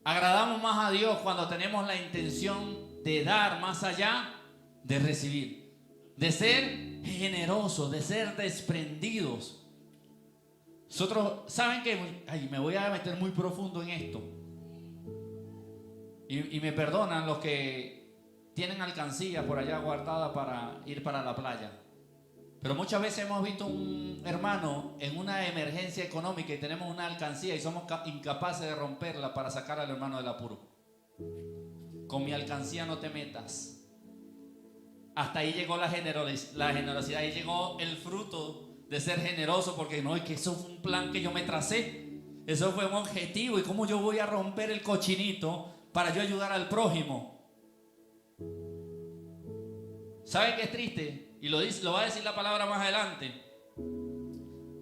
A: Agradamos más a Dios cuando tenemos la intención de dar más allá de recibir, de ser generosos, de ser desprendidos. Nosotros, ¿saben qué? Me voy a meter muy profundo en esto. Y me perdonan los que tienen alcancía por allá guardada para ir para la playa. Pero muchas veces hemos visto un hermano en una emergencia económica y tenemos una alcancía y somos incapaces de romperla para sacar al hermano del apuro. Con mi alcancía no te metas. Hasta ahí llegó la generosidad, ahí llegó el fruto de ser generoso, porque no, es que eso fue un plan que yo me tracé. Eso fue un objetivo, y cómo yo voy a romper el cochinito para yo ayudar al prójimo. ¿Saben qué es triste? Y lo va a decir la palabra más adelante.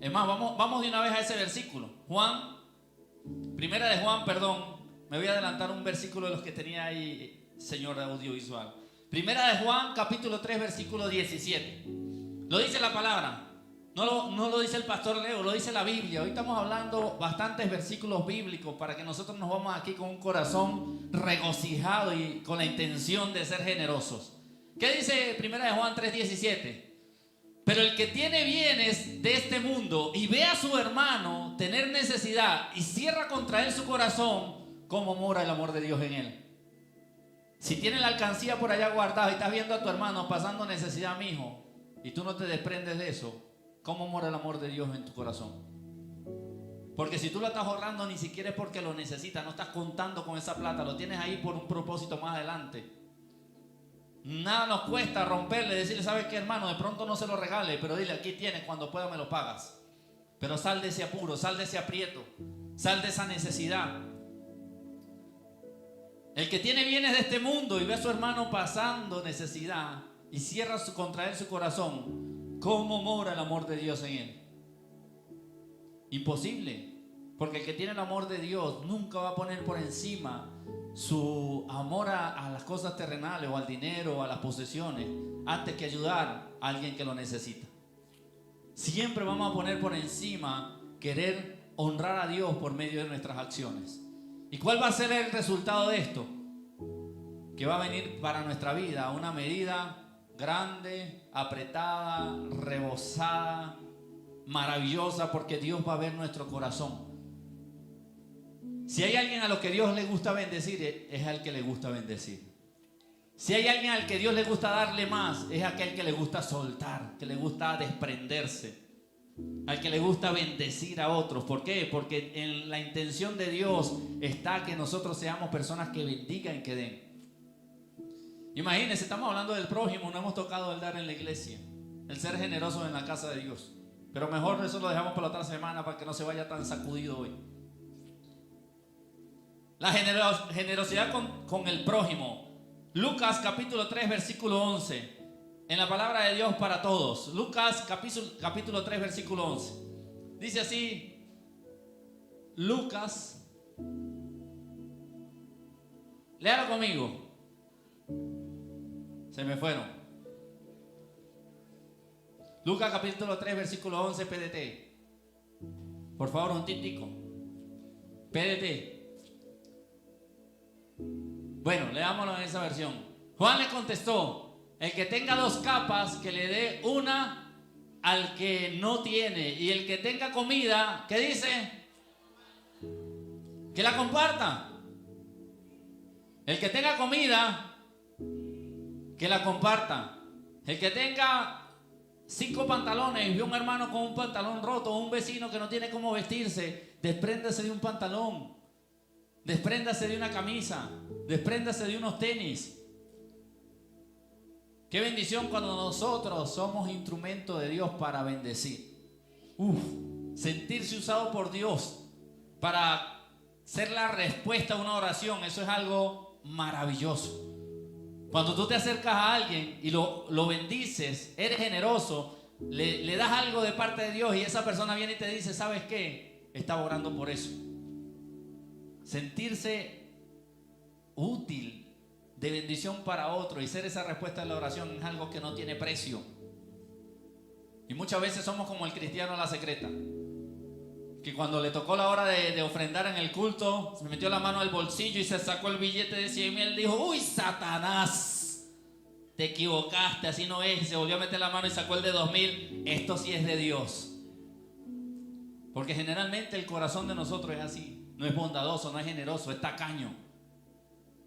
A: Es más, vamos de una vez a ese versículo. Primera de Juan, me voy a adelantar un versículo de los que tenía ahí, señor audiovisual. Primera de Juan, capítulo 3, versículo 17. Lo dice la palabra. No lo dice el pastor Leo, lo dice la Biblia. Hoy estamos hablando bastantes versículos bíblicos para que nosotros nos vamos aquí con un corazón regocijado y con la intención de ser generosos. ¿Qué dice Primera de Juan 3:17? Pero el que tiene bienes de este mundo y ve a su hermano tener necesidad y cierra contra él su corazón, ¿cómo mora el amor de Dios en él? Si tienes la alcancía por allá guardada y estás viendo a tu hermano pasando necesidad, mijo, y tú no te desprendes de eso, ¿cómo mora el amor de Dios en tu corazón? Porque si tú lo estás ahorrando, ni siquiera es porque lo necesitas, no estás contando con esa plata, lo tienes ahí por un propósito más adelante. Nada nos cuesta romperle, decirle: ¿sabes qué, hermano? De pronto no se lo regale, pero dile: aquí tienes, cuando pueda me lo pagas. Pero sal de ese apuro, sal de ese aprieto, sal de esa necesidad. El que tiene bienes de este mundo y ve a su hermano pasando necesidad y cierra contra él su corazón, ¿cómo mora el amor de Dios en él? Imposible, porque el que tiene el amor de Dios nunca va a poner por encima su amor a las cosas terrenales o al dinero o a las posesiones antes que ayudar a alguien que lo necesita. Siempre vamos a poner por encima querer honrar a Dios por medio de nuestras acciones. ¿Y cuál va a ser el resultado de esto? Que va a venir para nuestra vida una medida grande, apretada, rebosada, maravillosa, porque Dios va a ver nuestro corazón. Si hay alguien a lo que Dios le gusta bendecir, es al que le gusta bendecir. Si hay alguien al que Dios le gusta darle más, es aquel que le gusta soltar, que le gusta desprenderse, al que le gusta bendecir a otros. ¿Por qué? Porque en la intención de Dios está que nosotros seamos personas que bendigan y que den. Imagínense, estamos hablando del prójimo, no hemos tocado el dar en la iglesia, el ser generosos en la casa de Dios. Pero mejor eso lo dejamos para la otra semana para que no se vaya tan sacudido hoy. La generosidad con el prójimo. Lucas capítulo 3 versículo 11. En la palabra de Dios para todos. Lucas capítulo 3 versículo 11. Dice así. Lucas. Léalo conmigo. Se me fueron. Lucas capítulo 3 versículo 11 PDT. Por favor, un tintico. PDT. Bueno, leámoslo en esa versión. Juan le contestó: el que tenga 2 capas, que le dé una al que no tiene. Y el que tenga comida, ¿qué dice? Que la comparta. El que tenga comida, que la comparta. El que tenga 5 pantalones y ve a un hermano con un pantalón roto, o un vecino que no tiene cómo vestirse, despréndase de un pantalón, despréndase de una camisa, despréndase de unos tenis. Qué bendición cuando nosotros somos instrumento de Dios para bendecir. Sentirse usado por Dios para ser la respuesta a una oración, eso es algo maravilloso. Cuando tú te acercas a alguien y lo bendices, eres generoso, le das algo de parte de Dios y esa persona viene y te dice: ¿sabes qué? Estaba orando por eso. Sentirse útil, de bendición para otro y ser esa respuesta a la oración es algo que no tiene precio. Y muchas veces somos como el cristiano a la secreta, que cuando le tocó la hora de ofrendar en el culto, se metió la mano al bolsillo y se sacó el billete de 100,000. Dijo: uy, Satanás, te equivocaste, así no es. Y se volvió a meter la mano y sacó el de 2,000. Esto sí es de Dios. Porque generalmente el corazón de nosotros es así. No es bondadoso, no es generoso, es tacaño.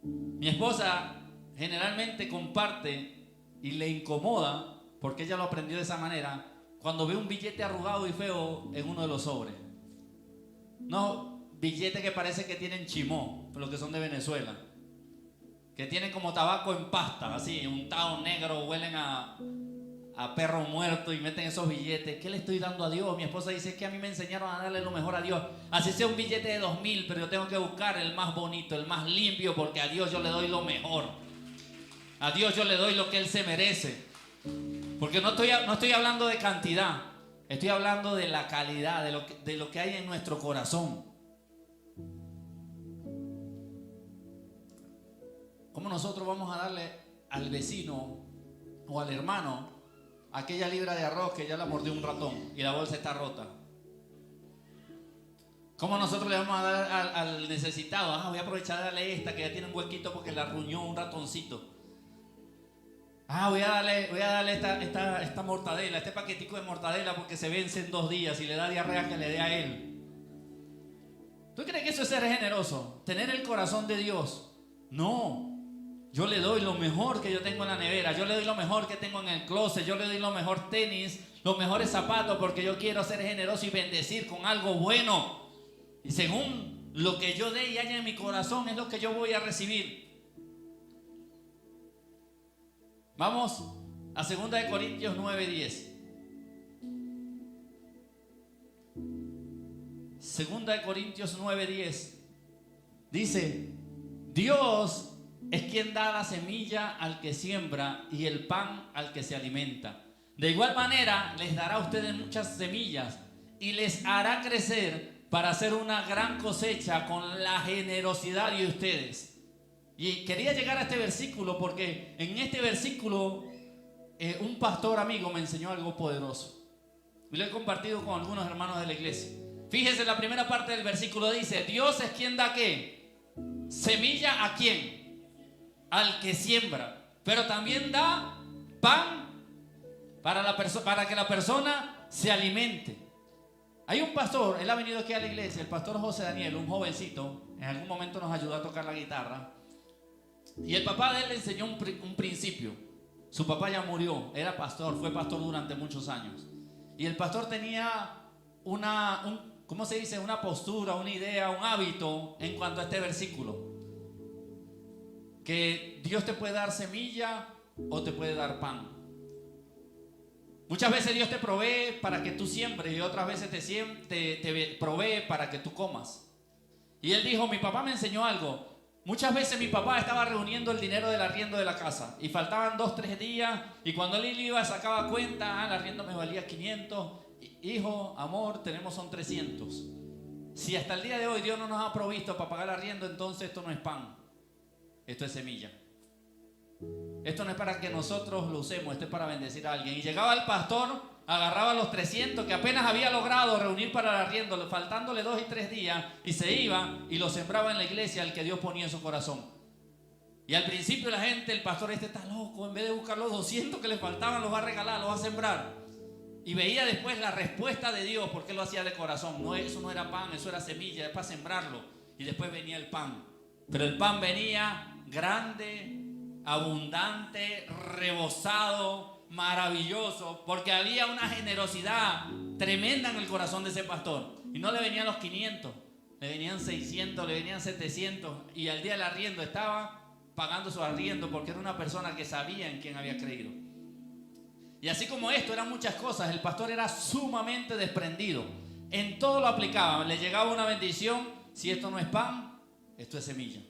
A: Mi esposa generalmente comparte y le incomoda, porque ella lo aprendió de esa manera, cuando ve un billete arrugado y feo en uno de los sobres. No, billetes que parece que tienen chimó, los que son de Venezuela, que tienen como tabaco en pasta, así, untado negro, huelen a perro muerto y meten esos billetes. ¿Qué le estoy dando a Dios? Mi esposa dice: es que a mí me enseñaron a darle lo mejor a Dios. Así sea un billete de 2,000, pero yo tengo que buscar el más bonito, el más limpio, porque a Dios yo le doy lo mejor. A Dios yo le doy lo que Él se merece. Porque no estoy hablando de cantidad, estoy hablando de la calidad, de lo que hay en nuestro corazón. ¿Cómo nosotros vamos a darle al vecino o al hermano aquella libra de arroz que ya la mordió un ratón y la bolsa está rota? ¿Cómo nosotros le vamos a dar al necesitado? Voy a aprovechar de darle esta que ya tiene un huequito porque la arruñó un ratoncito. Voy a darle esta mortadela, este paquetico de mortadela porque se vence en 2 días y le da diarrea, que le dé a él. ¿Tú crees que eso es ser generoso? ¿Tener el corazón de Dios? No. Yo le doy lo mejor que yo tengo en la nevera, yo le doy lo mejor que tengo en el closet, yo le doy los mejores tenis, los mejores zapatos, porque yo quiero ser generoso y bendecir con algo bueno. Y según lo que yo dé y haya en mi corazón es lo que yo voy a recibir. Vamos a 2 Corintios 9:10. 2 Corintios 9:10 dice: Dios es quien da la semilla al que siembra y el pan al que se alimenta. De igual manera les dará a ustedes muchas semillas y les hará crecer para hacer una gran cosecha con la generosidad de ustedes. Y quería llegar a este versículo porque en este versículo un pastor amigo me enseñó algo poderoso y lo he compartido con algunos hermanos de la iglesia. Fíjese, la primera parte del versículo dice: Dios es quien da ¿qué? Semilla. ¿A quién? Al que siembra, pero también da pan para que la persona se alimente. Hay un pastor, él ha venido aquí a la iglesia, el pastor José Daniel, un jovencito, en algún momento nos ayudó a tocar la guitarra, y el papá de él le enseñó un principio. Su papá ya murió, era pastor, fue pastor durante muchos años, y el pastor tenía ¿cómo se dice? Una postura, una idea, un hábito en cuanto a este versículo. Que Dios te puede dar semilla o te puede dar pan. Muchas veces Dios te provee para que tú siembres y otras veces te provee para que tú comas. Y él dijo, mi papá me enseñó algo. Muchas veces mi papá estaba reuniendo el dinero del arriendo de la casa y faltaban 2, 3 días y cuando él iba sacaba cuenta, el arriendo me valía 500. Hijo, amor, son 300. Si hasta el día de hoy Dios no nos ha provisto para pagar el arriendo, entonces esto no es pan, esto es semilla. Esto no es para que nosotros lo usemos, esto es para bendecir a alguien. Y llegaba el pastor, agarraba los 300 que apenas había logrado reunir para el arriendo, faltándole 2 y 3 días, y se iba y lo sembraba en la iglesia, el que Dios ponía en su corazón. Y al principio la gente, el pastor está loco, en vez de buscar los 200 que le faltaban, los va a regalar, los va a sembrar. Y veía después la respuesta de Dios, porque lo hacía de corazón. No, eso no era pan, eso era semilla, es para sembrarlo. Y después venía el pan. Pero el pan venía grande, abundante, rebosado, maravilloso, porque había una generosidad tremenda en el corazón de ese pastor. Y no le venían los 500, le venían 600, le venían 700. Y al día del arriendo estaba pagando su arriendo porque era una persona que sabía en quién había creído. Y así como esto eran muchas cosas, el pastor era sumamente desprendido. En todo lo aplicaba. Le llegaba una bendición. Si esto no es pan, esto es semilla.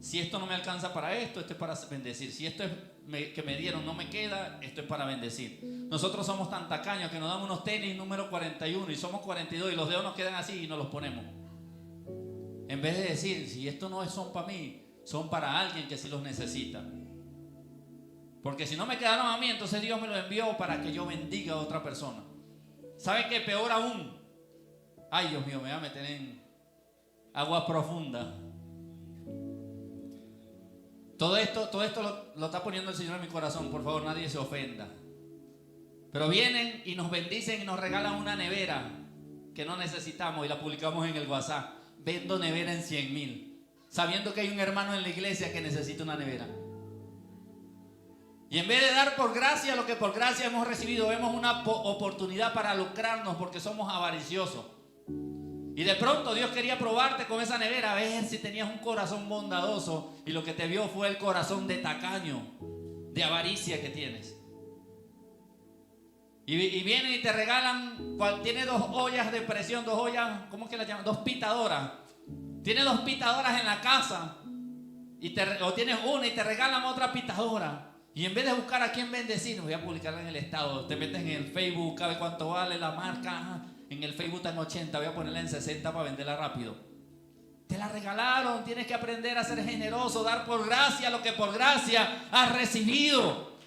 A: Si esto no me alcanza para esto, esto es para bendecir. Si esto que me dieron no me queda, esto es para bendecir. Nosotros somos tan tacaños que nos dan unos tenis número 41 y somos 42 y los dedos nos quedan así y nos los ponemos. En vez de decir, si esto no son para mí, son para alguien que sí los necesita. Porque si no me quedaron a mí, entonces Dios me lo envió para que yo bendiga a otra persona. ¿Sabe qué? Peor aún. Ay, Dios mío, me voy a meter en agua profunda. Todo esto lo está poniendo el Señor en mi corazón. Por favor, nadie se ofenda. Pero vienen y nos bendicen y nos regalan una nevera que no necesitamos y la publicamos en el WhatsApp. Vendo nevera en 100,000. Sabiendo que hay un hermano en la iglesia que necesita una nevera. Y en vez de dar por gracia lo que por gracia hemos recibido, vemos una oportunidad para lucrarnos porque somos avariciosos. Y de pronto Dios quería probarte con esa nevera, a ver si tenías un corazón bondadoso. Y lo que te vio fue el corazón de tacaño, de avaricia que tienes. Y vienen y te regalan, tiene 2 ollas de presión, 2 ollas, ¿cómo es que las llaman? 2 pitadoras. Tiene 2 pitadoras en la casa. O tienes una y te regalan otra pitadora. Y en vez de buscar a quién bendecir, voy a publicarla en el estado. Te metes en el Facebook, ¿sabe cuánto vale la marca? Ajá. En el Facebook está en 80, voy a ponerla en 60 para venderla rápido. Te la regalaron, tienes que aprender a ser generoso, dar por gracia lo que por gracia has recibido.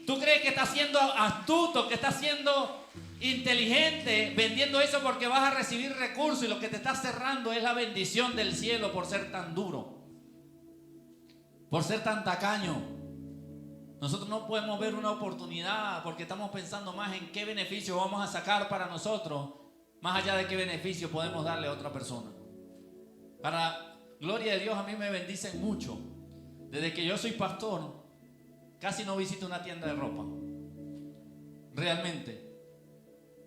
A: ¿Tú crees que estás siendo astuto, que estás siendo inteligente vendiendo eso porque vas a recibir recursos y lo que te está cerrando es la bendición del cielo por ser tan duro, por ser tan tacaño? Nosotros no podemos ver una oportunidad porque estamos pensando más en qué beneficio vamos a sacar para nosotros, más allá de qué beneficio podemos darle a otra persona. Para gloria de Dios, a mí me bendicen mucho. Desde que yo soy pastor, casi no visito una tienda de ropa. Realmente.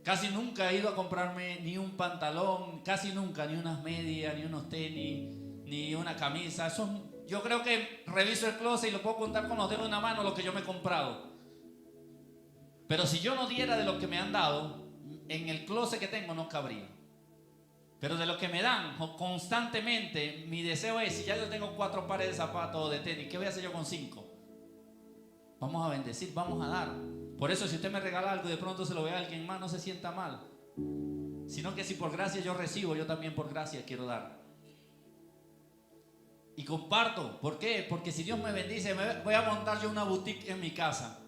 A: Casi nunca he ido a comprarme ni un pantalón, casi nunca, ni unas medias, ni unos tenis, ni una camisa. Yo creo que reviso el closet y lo puedo contar con los dedos de una mano lo que yo me he comprado. Pero si yo no diera de lo que me han dado, en el closet que tengo no cabría. Pero de lo que me dan constantemente, mi deseo es, si ya yo tengo 4 pares de zapatos o de tenis, ¿qué voy a hacer yo con 5? Vamos a bendecir, vamos a dar. Por eso si usted me regala algo y de pronto se lo ve a alguien más, no se sienta mal. Sino que si por gracia yo recibo, yo también por gracia quiero dar. Y comparto. ¿Por qué? Porque si Dios me bendice, voy a montar yo una boutique en mi casa.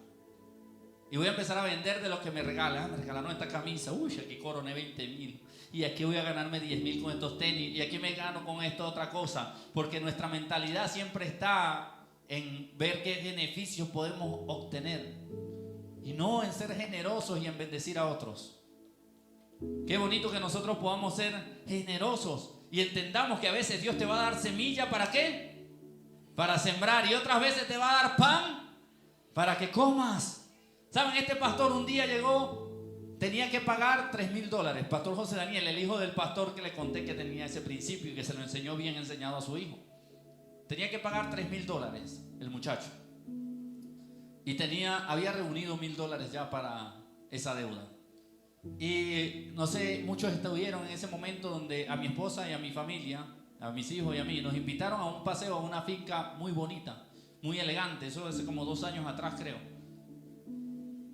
A: Y voy a empezar a vender de lo que me regalan. Me regalaron esta camisa. Uy, aquí coroné 20,000. Y aquí voy a ganarme 10,000 con estos tenis. Y aquí me gano con esta otra cosa. Porque nuestra mentalidad siempre está en ver qué beneficios podemos obtener. Y no en ser generosos y en bendecir a otros. Qué bonito que nosotros podamos ser generosos. Y entendamos que a veces Dios te va a dar semilla, ¿para qué? Para sembrar. Y otras veces te va a dar pan para que comas. ¿Saben? Este pastor un día llegó, tenía que pagar $3,000. Pastor José Daniel, el hijo del pastor que le conté que tenía ese principio y que se lo enseñó bien enseñado a su hijo. Tenía que pagar $3,000 el muchacho. Y había reunido $1,000 ya para esa deuda. Y no sé, muchos estuvieron en ese momento donde a mi esposa y a mi familia a mis hijos y a mí, nos invitaron a un paseo a una finca muy bonita, muy elegante. Eso hace como 2 años atrás, creo.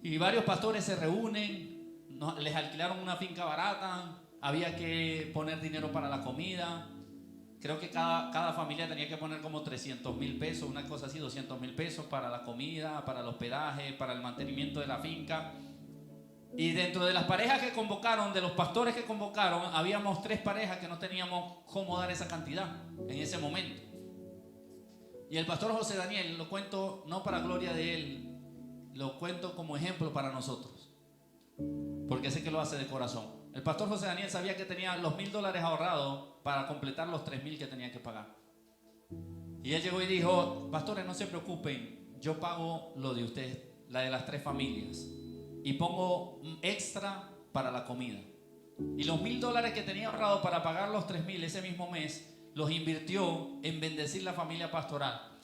A: Y varios pastores se reúnen, les alquilaron una finca barata, había que poner dinero para la comida. Creo que cada familia tenía que poner como 300,000 pesos, una cosa así, 200,000 pesos para la comida, para el hospedaje, para el mantenimiento de la finca. Y dentro de las parejas que convocaron, de los pastores que convocaron, habíamos 3 parejas que no teníamos cómo dar esa cantidad en ese momento. Y el pastor José Daniel, lo cuento no para gloria de él, lo cuento como ejemplo para nosotros, porque sé que lo hace de corazón. El pastor José Daniel sabía que tenía los $1,000 ahorrados para completar los 3,000 que tenía que pagar. Y él llegó y dijo: pastores, no se preocupen, yo pago lo de ustedes, la de las 3 familias, y pongo extra para la comida. Y los $1,000 que tenía ahorrado para pagar los 3,000 ese mismo mes, los invirtió en bendecir la familia pastoral.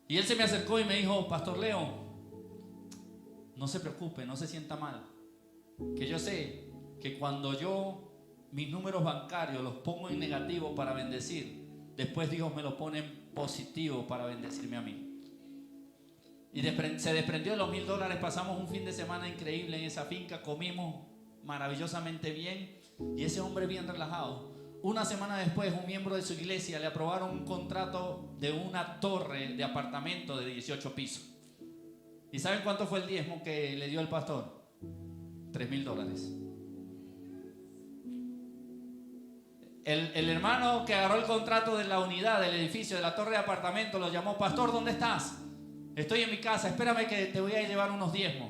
A: Y él se me acercó y me dijo: Pastor Leo, no se preocupe, no se sienta mal, que yo sé que cuando yo mis números bancarios los pongo en negativo para bendecir, después Dios me los pone en positivo para bendecirme a mí. Y se desprendió de los $1,000. Pasamos un fin de semana increíble en esa finca, comimos maravillosamente bien, y ese hombre bien relajado. Una semana después, un miembro de su iglesia le aprobaron un contrato de una torre de apartamento de 18 pisos. ¿Y saben cuánto fue el diezmo que le dio el pastor? $3,000. El hermano que agarró el contrato de la unidad, del edificio, de la torre de apartamento, lo llamó: pastor, ¿dónde estás? Estoy en mi casa, espérame que te voy a llevar unos diezmos.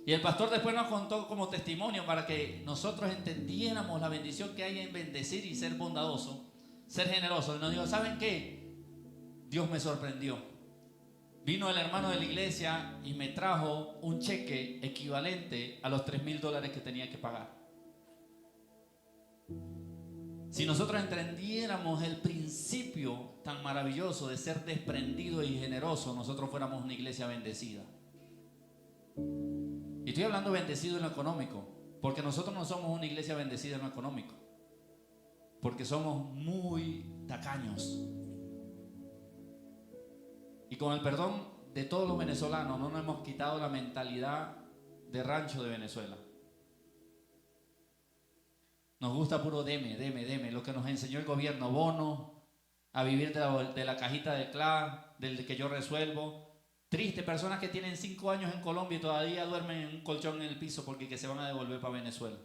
A: Y el pastor después nos contó como testimonio para que nosotros entendiéramos la bendición que hay en bendecir y ser bondadoso, ser generoso. Y nos dijo: ¿saben qué? Dios me sorprendió. Vino el hermano de la iglesia y me trajo un cheque equivalente a los $3,000 que tenía que pagar. Si nosotros entendiéramos el principio tan maravilloso de ser desprendido y generoso, nosotros fuéramos una iglesia bendecida. Y estoy hablando bendecido en lo económico, porque nosotros no somos una iglesia bendecida en lo económico, porque somos muy tacaños. Y con el perdón de todos los venezolanos, no nos hemos quitado la mentalidad de rancho de Venezuela. Nos gusta puro deme, lo que nos enseñó el gobierno: bono, a vivir de la cajita de CLA, del que yo resuelvo. Triste, personas que tienen 5 años en Colombia y todavía duermen en un colchón en el piso porque que se van a devolver para Venezuela.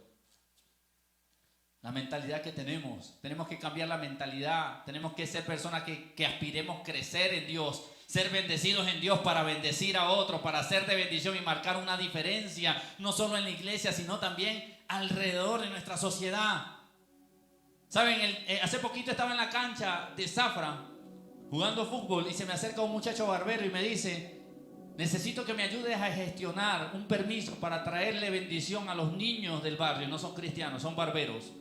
A: La mentalidad que tenemos que cambiar la mentalidad. Tenemos que ser personas que aspiremos crecer en Dios, ser bendecidos en Dios para bendecir a otros, para ser de bendición y marcar una diferencia, no solo en la iglesia, sino también alrededor de nuestra sociedad. Saben, hace poquito estaba en la cancha de Zafra jugando fútbol y se me acerca un muchacho barbero y me dice: necesito que me ayudes a gestionar un permiso para traerle bendición a los niños del barrio. No son cristianos, son barberos.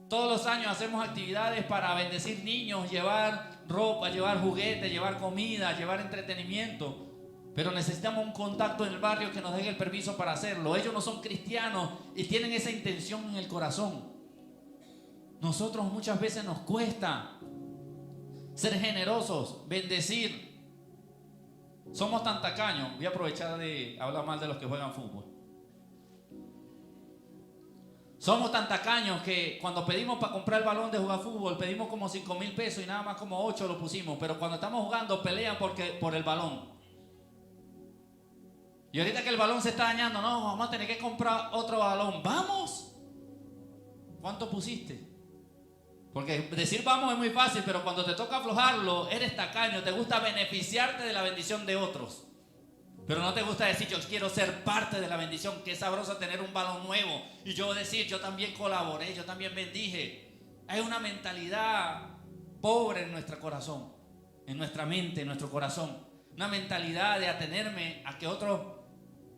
A: Todos los años hacemos actividades para bendecir niños, llevar ropa, llevar juguetes, llevar comida, llevar entretenimiento. Pero necesitamos un contacto en el barrio que nos dé el permiso para hacerlo. Ellos no son cristianos y tienen esa intención en el corazón. Nosotros muchas veces nos cuesta ser generosos, bendecir. Somos tan tacaños. Voy a aprovechar de hablar mal de los que juegan fútbol. Somos tan tacaños que cuando pedimos para comprar el balón de jugar fútbol, pedimos como 5,000 pesos y nada más como 8 lo pusimos. Pero cuando estamos jugando pelean por el balón. Y ahorita que el balón se está dañando, no, vamos a tener que comprar otro balón. ¡Vamos! ¿Cuánto pusiste? Porque decir vamos es muy fácil, pero cuando te toca aflojarlo, eres tacaño, te gusta beneficiarte de la bendición de otros. Pero no te gusta decir: yo quiero ser parte de la bendición. Qué sabroso tener un balón nuevo. Y yo decir: yo también colaboré, yo también bendije. Hay una mentalidad pobre en nuestro corazón, en nuestra mente, en nuestro corazón. Una mentalidad de atenerme a que otros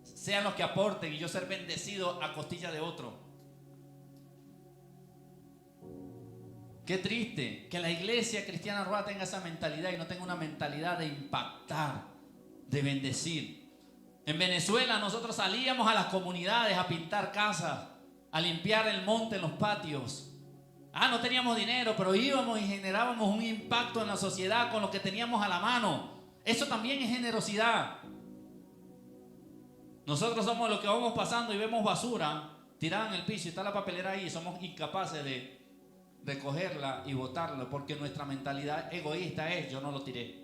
A: sean los que aporten y yo ser bendecido a costilla de otro. Qué triste que la iglesia cristiana Roa tenga esa mentalidad y no tenga una mentalidad de impactar, de bendecir. En Venezuela nosotros salíamos a las comunidades a pintar casas, a limpiar el monte en los patios. No teníamos dinero, pero íbamos y generábamos un impacto en la sociedad con lo que teníamos a la mano. Eso también es generosidad. Nosotros somos los que vamos pasando y vemos basura tirada en el piso y está la papelera ahí y somos incapaces de recogerla y botarla porque nuestra mentalidad egoísta es: yo no lo tiré.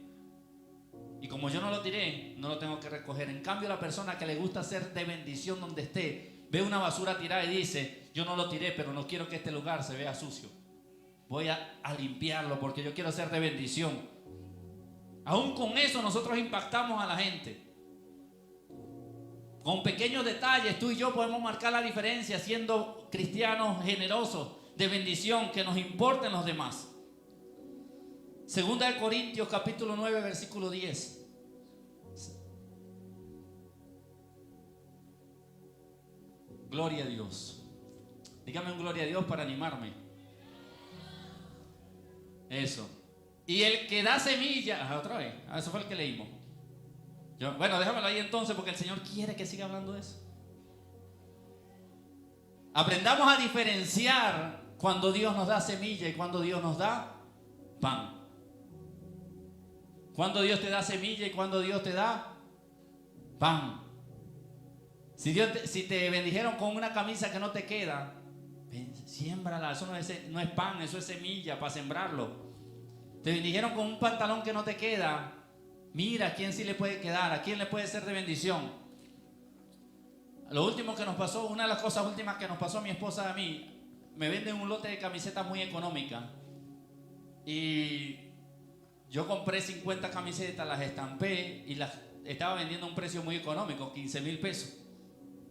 A: Y como yo no lo tiré, no lo tengo que recoger. En cambio, la persona que le gusta ser de bendición donde esté, ve una basura tirada y dice: yo no lo tiré, pero no quiero que este lugar se vea sucio. Voy a limpiarlo porque yo quiero ser de bendición. Aún con eso nosotros impactamos a la gente. Con pequeños detalles, tú y yo podemos marcar la diferencia siendo cristianos generosos, de bendición, que nos importen los demás. Segunda de Corintios capítulo 9 versículo 10. Gloria a Dios. Dígame un gloria a Dios para animarme. Eso. Y el que da semilla, otra vez, eso fue el que leímos. Bueno, déjamelo ahí entonces porque el Señor quiere que siga hablando de eso. Aprendamos a diferenciar cuando Dios nos da semilla y cuando Dios nos da pan. Cuando Dios te da semilla y cuando Dios te da pan. Si te bendijeron con una camisa que no te queda, siémbrala. Eso no es pan, eso es semilla para sembrarlo. Te bendijeron con un pantalón que no te queda, mira a quién sí le puede quedar, a quién le puede ser de bendición. Lo último que nos pasó, una de las cosas últimas que nos pasó a mi esposa y a mí, me venden un lote de camisetas muy económicas y yo compré 50 camisetas, las estampé y las estaba vendiendo a un precio muy económico, 15,000 pesos.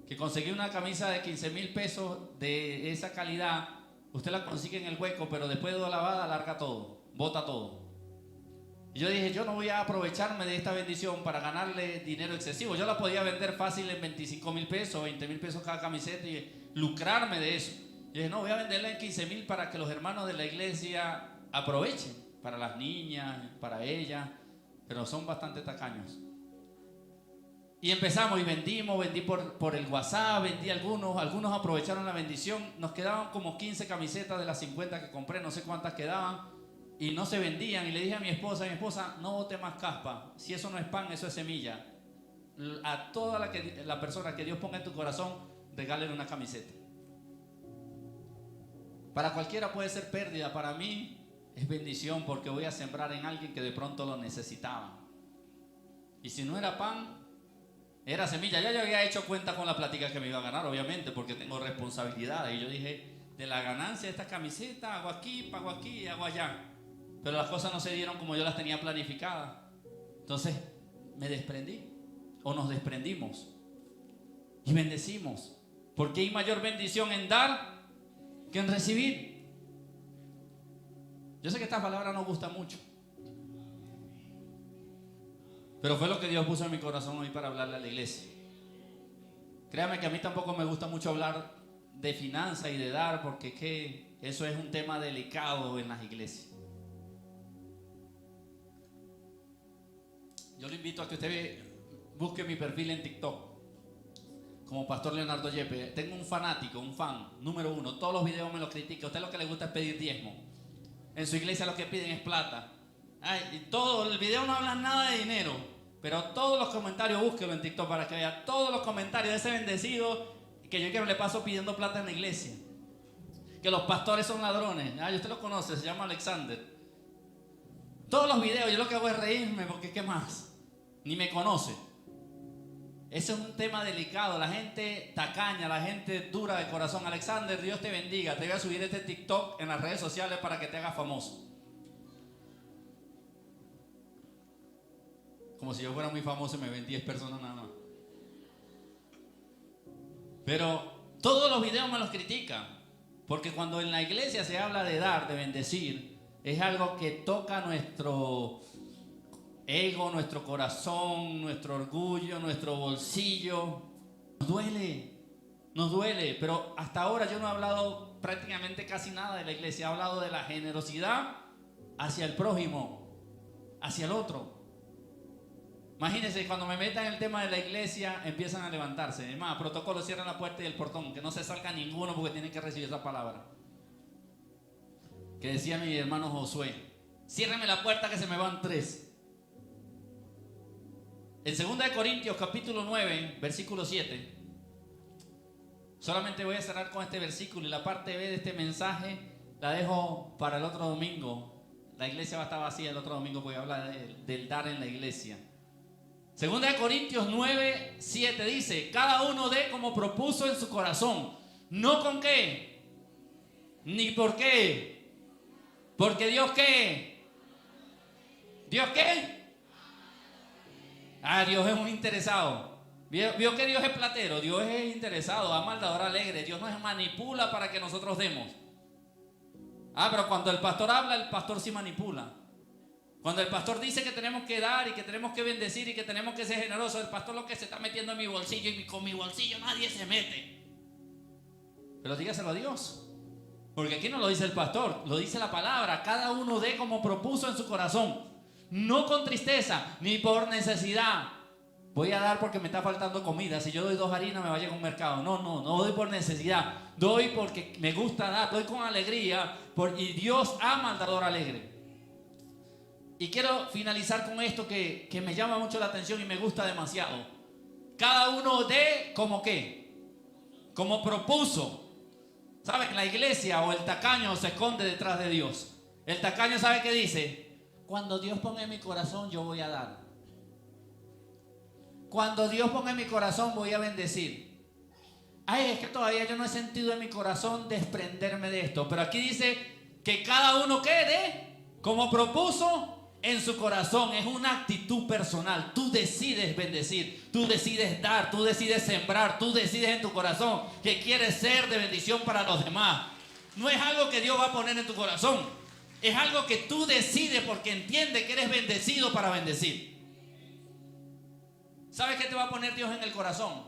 A: Que conseguí una camisa de 15,000 pesos de esa calidad, usted la consigue en el hueco, pero después de lavada larga todo, bota todo. Y yo dije, yo no voy a aprovecharme de esta bendición para ganarle dinero excesivo. Yo la podía vender fácil en 25,000 pesos, 20,000 pesos cada camiseta y lucrarme de eso. Y dije, no, voy a venderla en 15,000 para que los hermanos de la iglesia aprovechen, para las niñas, para ellas, pero son bastante tacaños. Y empezamos y vendí por el WhatsApp, vendí algunos aprovecharon la bendición. Nos quedaban como 15 camisetas de las 50 que compré, no sé cuántas quedaban, y no se vendían. Y le dije a mi esposa, no bote más caspa, si eso no es pan, eso es semilla. A toda la persona que Dios ponga en tu corazón, regálele una camiseta. Para cualquiera puede ser pérdida, para mí es bendición porque voy a sembrar en alguien que de pronto lo necesitaba. Y si no era pan, era semilla. Ya yo había hecho cuenta con la plática que me iba a ganar, obviamente, porque tengo responsabilidades. Y yo dije, de la ganancia de esta camiseta, hago aquí, pago aquí y hago allá. Pero las cosas no se dieron como yo las tenía planificadas. Entonces, me desprendí, o nos desprendimos, y bendecimos. Porque hay mayor bendición en dar que en recibir. Yo sé que esta palabra no gusta mucho, pero fue lo que Dios puso en mi corazón hoy para hablarle a la iglesia. Créame que a mí tampoco me gusta mucho hablar de finanzas y de dar, porque eso es un tema delicado en las iglesias. Yo le invito a que usted busque mi perfil en TikTok como Pastor Leonardo Yepes. Tengo un fanático, un fan número 1. Todos los videos me lo critica. A usted lo que le gusta es pedir diezmo. En su iglesia lo que piden es plata. Y todo el video no habla nada de dinero, pero todos los comentarios, búsquelo en TikTok para que vea todos los comentarios de ese bendecido que yo quiero le paso pidiendo plata en la iglesia. Que los pastores son ladrones. Usted lo conoce, se llama Alexander. Todos los videos, yo lo que hago es reírme porque ¿qué más? Ni me conoce. Ese es un tema delicado. La gente tacaña, la gente dura de corazón. Alexander, Dios te bendiga. Te voy a subir este TikTok en las redes sociales para que te hagas famoso. Como si yo fuera muy famoso y me ven 10 personas nada más. Pero todos los videos me los critican. Porque cuando en la iglesia se habla de dar, de bendecir, es algo que toca nuestro ego, nuestro corazón, nuestro orgullo, nuestro bolsillo. Nos duele, pero hasta ahora yo no he hablado prácticamente casi nada de la iglesia. He hablado de la generosidad hacia el prójimo, hacia el otro. Imagínense, cuando me metan en el tema de la iglesia, empiezan a levantarse. Además, protocolo, cierran la puerta y el portón, que no se salga ninguno porque tienen que recibir esa palabra. que decía mi hermano Josué: ciérrame la puerta que se me van 3. En 2 de Corintios capítulo 9, versículo 7. Solamente voy a cerrar con este versículo, y la parte B de este mensaje la dejo para el otro domingo. La iglesia va a estar vacía el otro domingo, voy a hablar del dar en la iglesia. 2 de Corintios 9, 7 dice: cada uno dé como propuso en su corazón, no con qué, ni por qué, porque Dios qué, ¿Dios qué? Dios es un interesado. ¿Vio que Dios es platero? Dios es interesado, ama al dador alegre. Dios nos manipula para que nosotros demos. Pero cuando el pastor habla, el pastor sí manipula. Cuando el pastor dice que tenemos que dar y que tenemos que bendecir y que tenemos que ser generosos, el pastor lo que se está metiendo en mi bolsillo, y con mi bolsillo nadie se mete. Pero dígaselo a Dios, porque aquí no lo dice el pastor, lo dice la palabra. Cada uno dé como propuso en su corazón, no con tristeza ni por necesidad. Voy a dar porque me está faltando comida. Si yo doy 2 harinas me vaya a un mercado. No doy por necesidad. Doy porque me gusta dar. Doy con alegría. Y Dios ama al dador alegre. Y quiero finalizar con esto que me llama mucho la atención y me gusta demasiado. Cada uno dé como qué, como propuso. ¿Saben? La iglesia o el tacaño se esconde detrás de Dios. El tacaño, ¿sabe qué dice? Cuando Dios ponga en mi corazón, yo voy a dar. Cuando Dios ponga en mi corazón, voy a bendecir. Es que todavía yo no he sentido en mi corazón desprenderme de esto. Pero aquí dice que cada uno quede como propuso en su corazón. Es una actitud personal. Tú decides bendecir, tú decides dar, tú decides sembrar, tú decides en tu corazón que quieres ser de bendición para los demás. No es algo que Dios va a poner en tu corazón. Es algo que tú decides porque entiende que eres bendecido para bendecir. ¿Sabes qué te va a poner Dios en el corazón?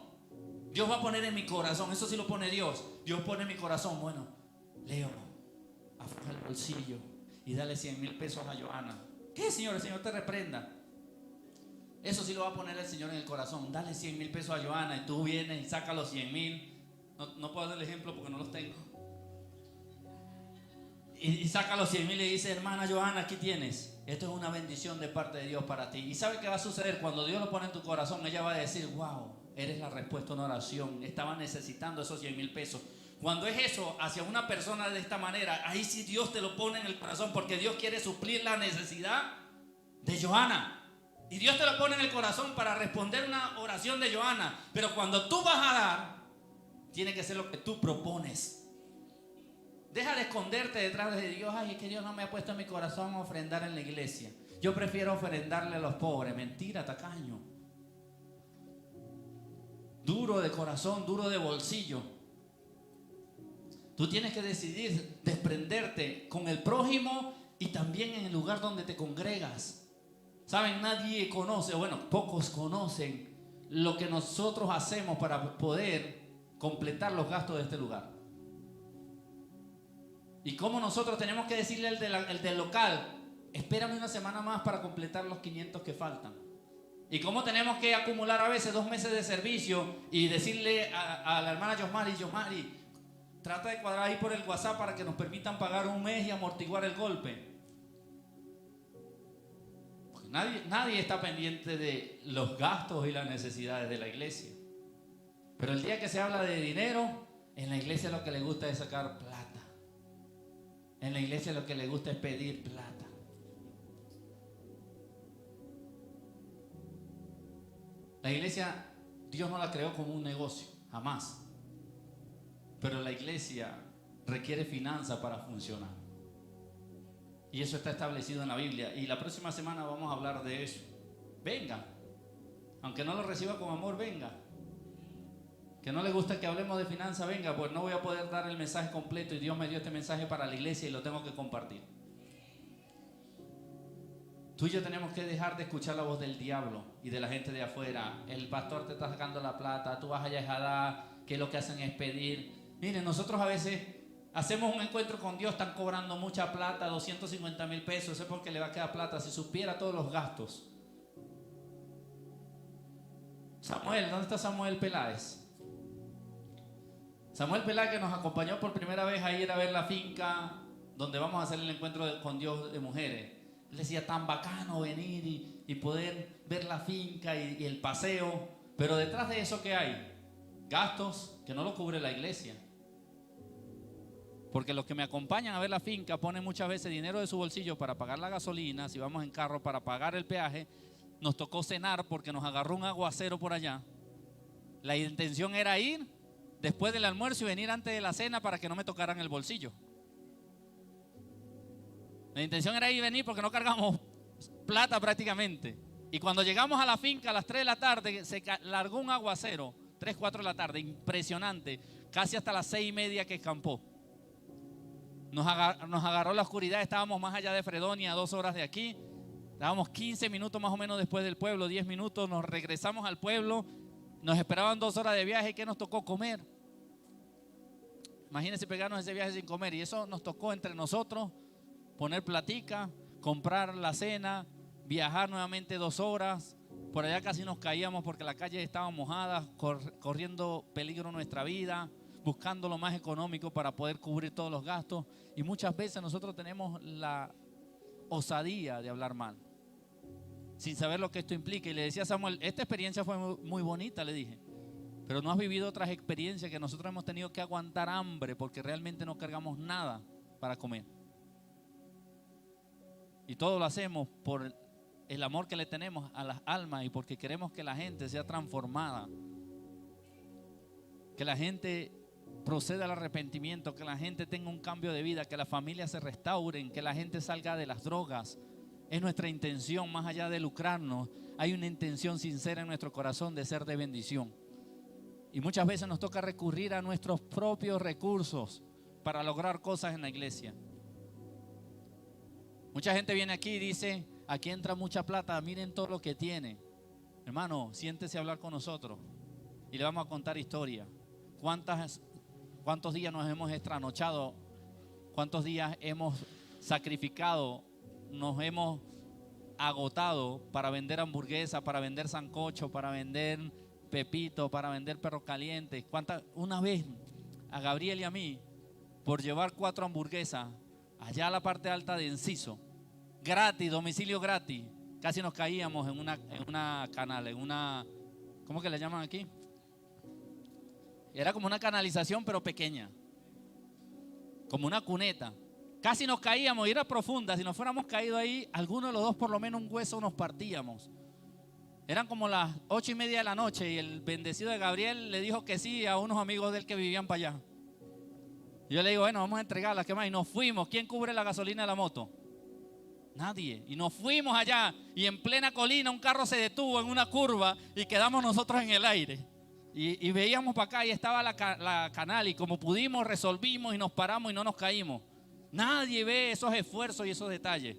A: Dios va a poner en mi corazón, eso sí lo pone Dios. Dios pone en mi corazón, bueno, Leo, afloja el bolsillo y dale 100,000 pesos a Johanna. ¿Qué, Señor? El Señor te reprenda. Eso sí lo va a poner el Señor en el corazón. Dale 100,000 pesos a Johanna, y tú vienes y sacas los 100,000. No puedo dar el ejemplo porque no los tengo. Y saca los 100,000 y dice: hermana Johanna, aquí tienes. Esto es una bendición de parte de Dios para ti. ¿Y sabe qué va a suceder? Cuando Dios lo pone en tu corazón, ella va a decir: wow, eres la respuesta a una oración. Estaba necesitando esos 100,000 pesos. Cuando es eso hacia una persona de esta manera, ahí sí Dios te lo pone en el corazón, porque Dios quiere suplir la necesidad de Johanna. Y Dios te lo pone en el corazón para responder una oración de Johanna. Pero cuando tú vas a dar, tiene que ser lo que tú propones. Deja de esconderte detrás de Dios. Es que Dios no me ha puesto en mi corazón a ofrendar en la iglesia. Yo prefiero ofrendarle a los pobres. Mentira, tacaño. Duro de corazón, duro de bolsillo. Tú tienes que decidir desprenderte con el prójimo y también en el lugar donde te congregas. Saben, nadie conoce, bueno, pocos conocen lo que nosotros hacemos para poder completar los gastos de este lugar. Y cómo nosotros tenemos que decirle al del local: espérame una semana más para completar los 500 que faltan. Y cómo tenemos que acumular a veces 2 meses de servicio y decirle a la hermana Yosmari, trata de cuadrar ahí por el WhatsApp para que nos permitan pagar un mes y amortiguar el golpe. Porque nadie está pendiente de los gastos y las necesidades de la iglesia. Pero el día que se habla de dinero, en la iglesia lo que le gusta es sacar plata. En la iglesia lo que le gusta es pedir plata. La iglesia, Dios no la creó como un negocio, jamás. Pero la iglesia requiere finanzas para funcionar. Y eso está establecido en la Biblia. Y la próxima semana vamos a hablar de eso. Venga. Aunque no lo reciba con amor, venga. Que no le gusta que hablemos de finanzas, venga, pues no voy a poder dar el mensaje completo y Dios me dio este mensaje para la iglesia y lo tengo que compartir. Tú y yo tenemos que dejar de escuchar la voz del diablo y de la gente de afuera. El pastor te está sacando la plata, tú vas allá a dar, que lo que hacen es pedir. Miren, nosotros a veces hacemos un encuentro con Dios, están cobrando mucha plata, 250,000 pesos, eso es porque le va a quedar plata, si supiera todos los gastos. Samuel, ¿dónde está Samuel Peláez? Samuel Peláez, que nos acompañó por primera vez a ir a ver la finca donde vamos a hacer el encuentro con Dios de mujeres. Él decía, tan bacano venir y poder ver la finca y el paseo. Pero detrás de eso, ¿qué hay? Gastos que no lo cubre la iglesia. Porque los que me acompañan a ver la finca ponen muchas veces dinero de su bolsillo para pagar la gasolina, si vamos en carro para pagar el peaje. Nos tocó cenar porque nos agarró un aguacero por allá. La intención era ir después del almuerzo y venir antes de la cena para que no me tocaran el bolsillo. La intención era ir y venir porque no cargamos plata prácticamente. Y cuando llegamos a la finca a las 3 de la tarde, se largó un aguacero, 3, 4 de la tarde, impresionante, casi hasta las 6:30 que escampó. Nos agarró la oscuridad, estábamos más allá de Fredonia, a 2 horas de aquí. Estábamos 15 minutos más o menos después del pueblo, 10 minutos, nos regresamos al pueblo, nos esperaban 2 horas de viaje. ¿Qué nos tocó comer? Imagínense pegarnos ese viaje sin comer, y eso nos tocó entre nosotros, poner platica, comprar la cena, viajar nuevamente 2 horas. Por allá casi nos caíamos porque la calle estaba mojada, corriendo peligro nuestra vida, buscando lo más económico para poder cubrir todos los gastos. Y muchas veces nosotros tenemos la osadía de hablar mal, sin saber lo que esto implica. Y le decía a Samuel, esta experiencia fue muy bonita, le dije, pero no has vivido otras experiencias que nosotros hemos tenido que aguantar hambre porque realmente no cargamos nada para comer. Y todo lo hacemos por el amor que le tenemos a las almas y porque queremos que la gente sea transformada, que la gente proceda al arrepentimiento, que la gente tenga un cambio de vida, que las familias se restauren, que la gente salga de las drogas. Es nuestra intención, más allá de lucrarnos, hay una intención sincera en nuestro corazón de ser de bendición. Y muchas veces nos toca recurrir a nuestros propios recursos para lograr cosas en la iglesia. Mucha gente viene aquí y dice, aquí entra mucha plata, miren todo lo que tiene. Hermano, siéntese a hablar con nosotros y le vamos a contar historia. ¿Cuántos días nos hemos estranochado? ¿Cuántos días hemos sacrificado? Nos hemos agotado para vender hamburguesas, para vender sancocho, para vender pepito, para vender perro caliente. Una vez a Gabriel y a mí, por llevar 4 hamburguesas allá a la parte alta de Enciso, gratis, domicilio gratis, casi nos caíamos en una canal, ¿cómo que le llaman aquí? Era como una canalización pero pequeña, como una cuneta. Casi nos caíamos y era profunda. Si nos fuéramos caído ahí, alguno de los dos por lo menos un hueso nos partíamos. Eran como las 8:30 de la noche y el bendecido de Gabriel le dijo que sí a unos amigos de él que vivían para allá. Y yo le digo, bueno, vamos a entregarlas, ¿qué más? Y nos fuimos. ¿Quién cubre la gasolina de la moto? Nadie. Y nos fuimos allá y en plena colina un carro se detuvo en una curva y quedamos nosotros en el aire. Y veíamos para acá y estaba la canal y como pudimos resolvimos y nos paramos y no nos caímos. Nadie ve esos esfuerzos y esos detalles.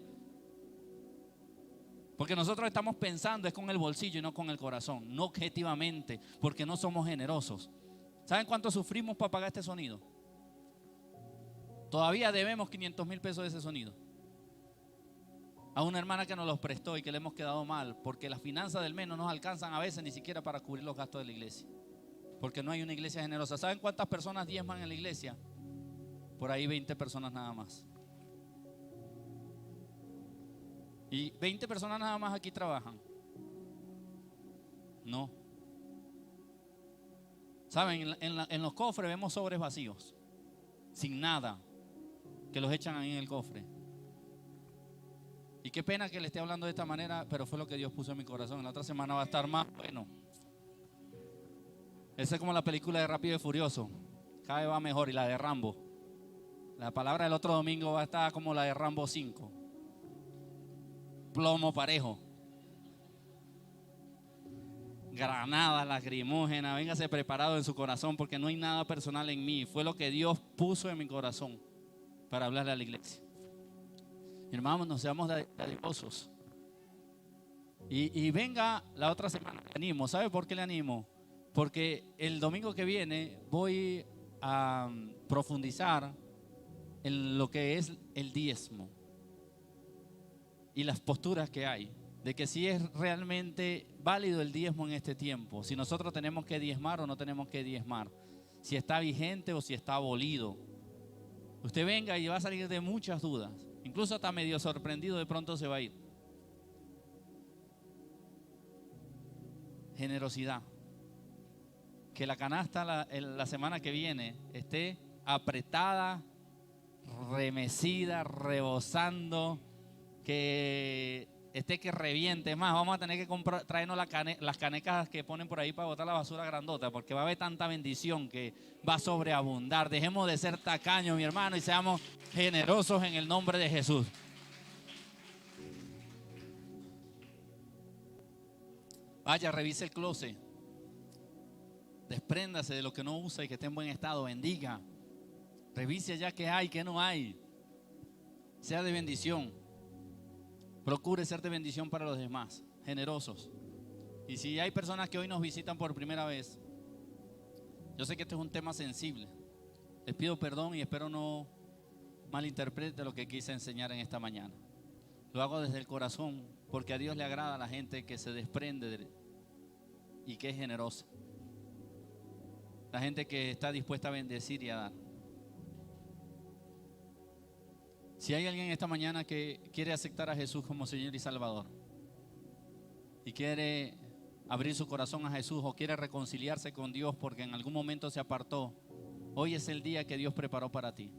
A: Porque nosotros estamos pensando es con el bolsillo y no con el corazón, no objetivamente, porque no somos generosos. ¿Saben cuánto sufrimos para pagar este sonido? Todavía debemos 500,000 pesos de ese sonido a una hermana que nos los prestó y que le hemos quedado mal, porque las finanzas del mes no nos alcanzan a veces ni siquiera para cubrir los gastos de la iglesia, porque no hay una iglesia generosa. ¿Saben cuántas personas diezman en la iglesia? Por ahí 20 personas nada más. Y 20 personas nada más aquí trabajan. No. ¿Saben? En los cofres vemos sobres vacíos, sin nada, que los echan ahí en el cofre. Y qué pena que le esté hablando de esta manera, pero fue lo que Dios puso en mi corazón. En la otra semana va a estar más bueno. Esa es como la película de Rápido y Furioso. Cada vez va mejor. Y la de Rambo. La palabra del otro domingo va a estar como la de Rambo 5. Plomo parejo. Granadas, lacrimógenas. Véngase preparado en su corazón porque no hay nada personal en mí. Fue lo que Dios puso en mi corazón para hablarle a la iglesia. Hermanos, no seamos dadivosos. Y venga la otra semana, le animo. ¿Sabe por qué le animo? Porque el domingo que viene voy a profundizar en lo que es el diezmo y las posturas que hay, de que si es realmente válido el diezmo en este tiempo, si nosotros tenemos que diezmar o no tenemos que diezmar, si está vigente o si está abolido. Usted venga y va a salir de muchas dudas. Incluso hasta medio sorprendido de pronto se va a ir. Generosidad. Que la canasta la semana que viene esté apretada, remecida, rebosando, que esté que reviente. Más, vamos a tener que traernos las canecas que ponen por ahí para botar la basura grandota, porque va a haber tanta bendición que va a sobreabundar. Dejemos de ser tacaños, mi hermano, y seamos generosos en el nombre de Jesús. Vaya, revise el closet. Despréndase de lo que no usa y que esté en buen estado. Bendiga. Revise ya qué hay, qué no hay. Sea de bendición. Procure ser de bendición para los demás. Generosos. Y si hay personas que hoy nos visitan por primera vez, yo sé que este es un tema sensible. Les pido perdón y espero no malinterprete lo que quise enseñar en esta mañana. Lo hago desde el corazón porque a Dios le agrada a la gente que se desprende y que es generosa. La gente que está dispuesta a bendecir y a dar. Si hay alguien esta mañana que quiere aceptar a Jesús como Señor y Salvador y quiere abrir su corazón a Jesús o quiere reconciliarse con Dios porque en algún momento se apartó, hoy es el día que Dios preparó para ti.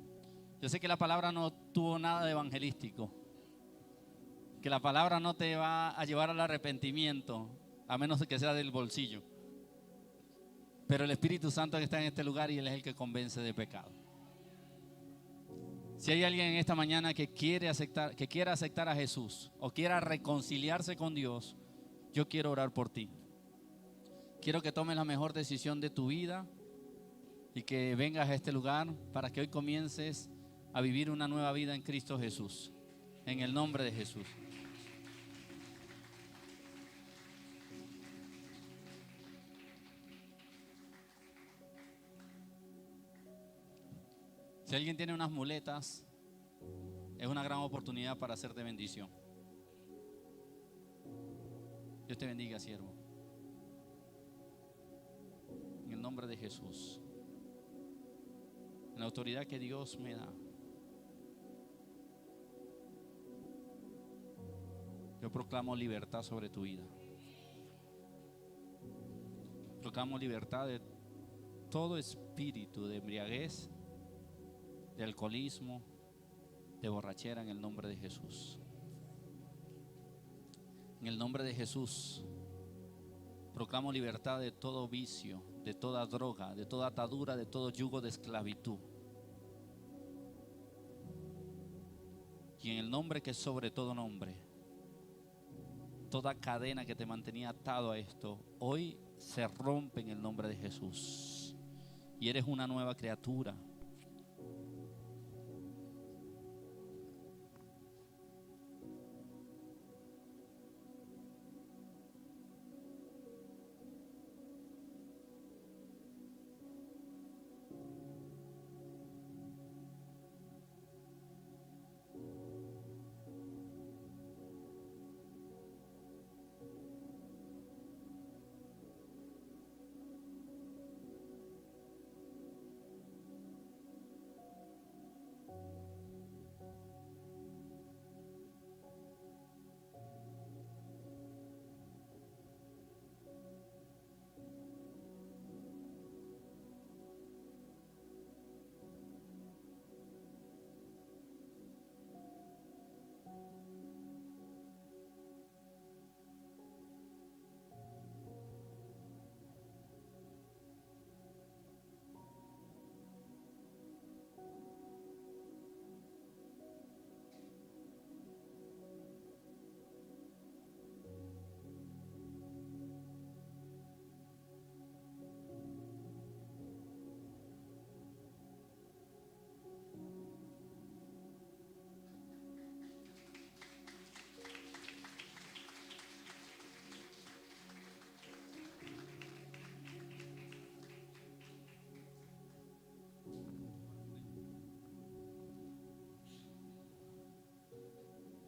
A: Yo sé que la palabra no tuvo nada de evangelístico, que la palabra no te va a llevar al arrepentimiento, a menos de que sea del bolsillo. Pero el Espíritu Santo está en este lugar y Él es el que convence de pecado. Si hay alguien en esta mañana que quiera aceptar a Jesús o quiera reconciliarse con Dios, yo quiero orar por ti. Quiero que tomes la mejor decisión de tu vida y que vengas a este lugar para que hoy comiences a vivir una nueva vida en Cristo Jesús. En el nombre de Jesús. Si alguien tiene unas muletas, es una gran oportunidad para hacer de bendición. Dios te bendiga, siervo. En el nombre de Jesús. En la autoridad que Dios me da. Yo proclamo libertad sobre tu vida. Proclamo libertad de todo espíritu de embriaguez, de alcoholismo, de borrachera en el nombre de Jesús. En el nombre de Jesús proclamo libertad de todo vicio, de toda droga, de toda atadura, de todo yugo de esclavitud. Y en el nombre que es sobre todo nombre, toda cadena que te mantenía atado a esto, hoy se rompe en el nombre de Jesús. Y eres una nueva criatura.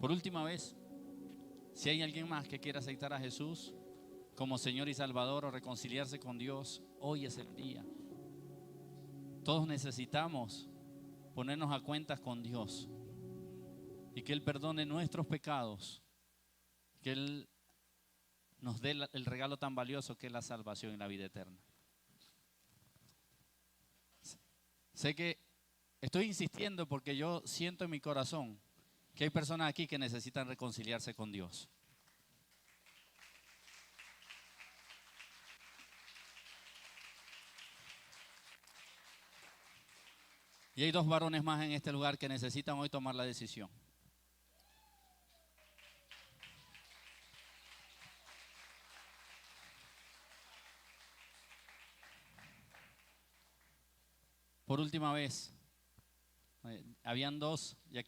A: Por última vez, si hay alguien más que quiera aceptar a Jesús como Señor y Salvador o reconciliarse con Dios, hoy es el día. Todos necesitamos ponernos a cuentas con Dios y que Él perdone nuestros pecados, que Él nos dé el regalo tan valioso que es la salvación y la vida eterna. Sé que estoy insistiendo porque yo siento en mi corazón que hay personas aquí que necesitan reconciliarse con Dios. Y hay 2 varones más en este lugar que necesitan hoy tomar la decisión. Por última vez, habían 2, ya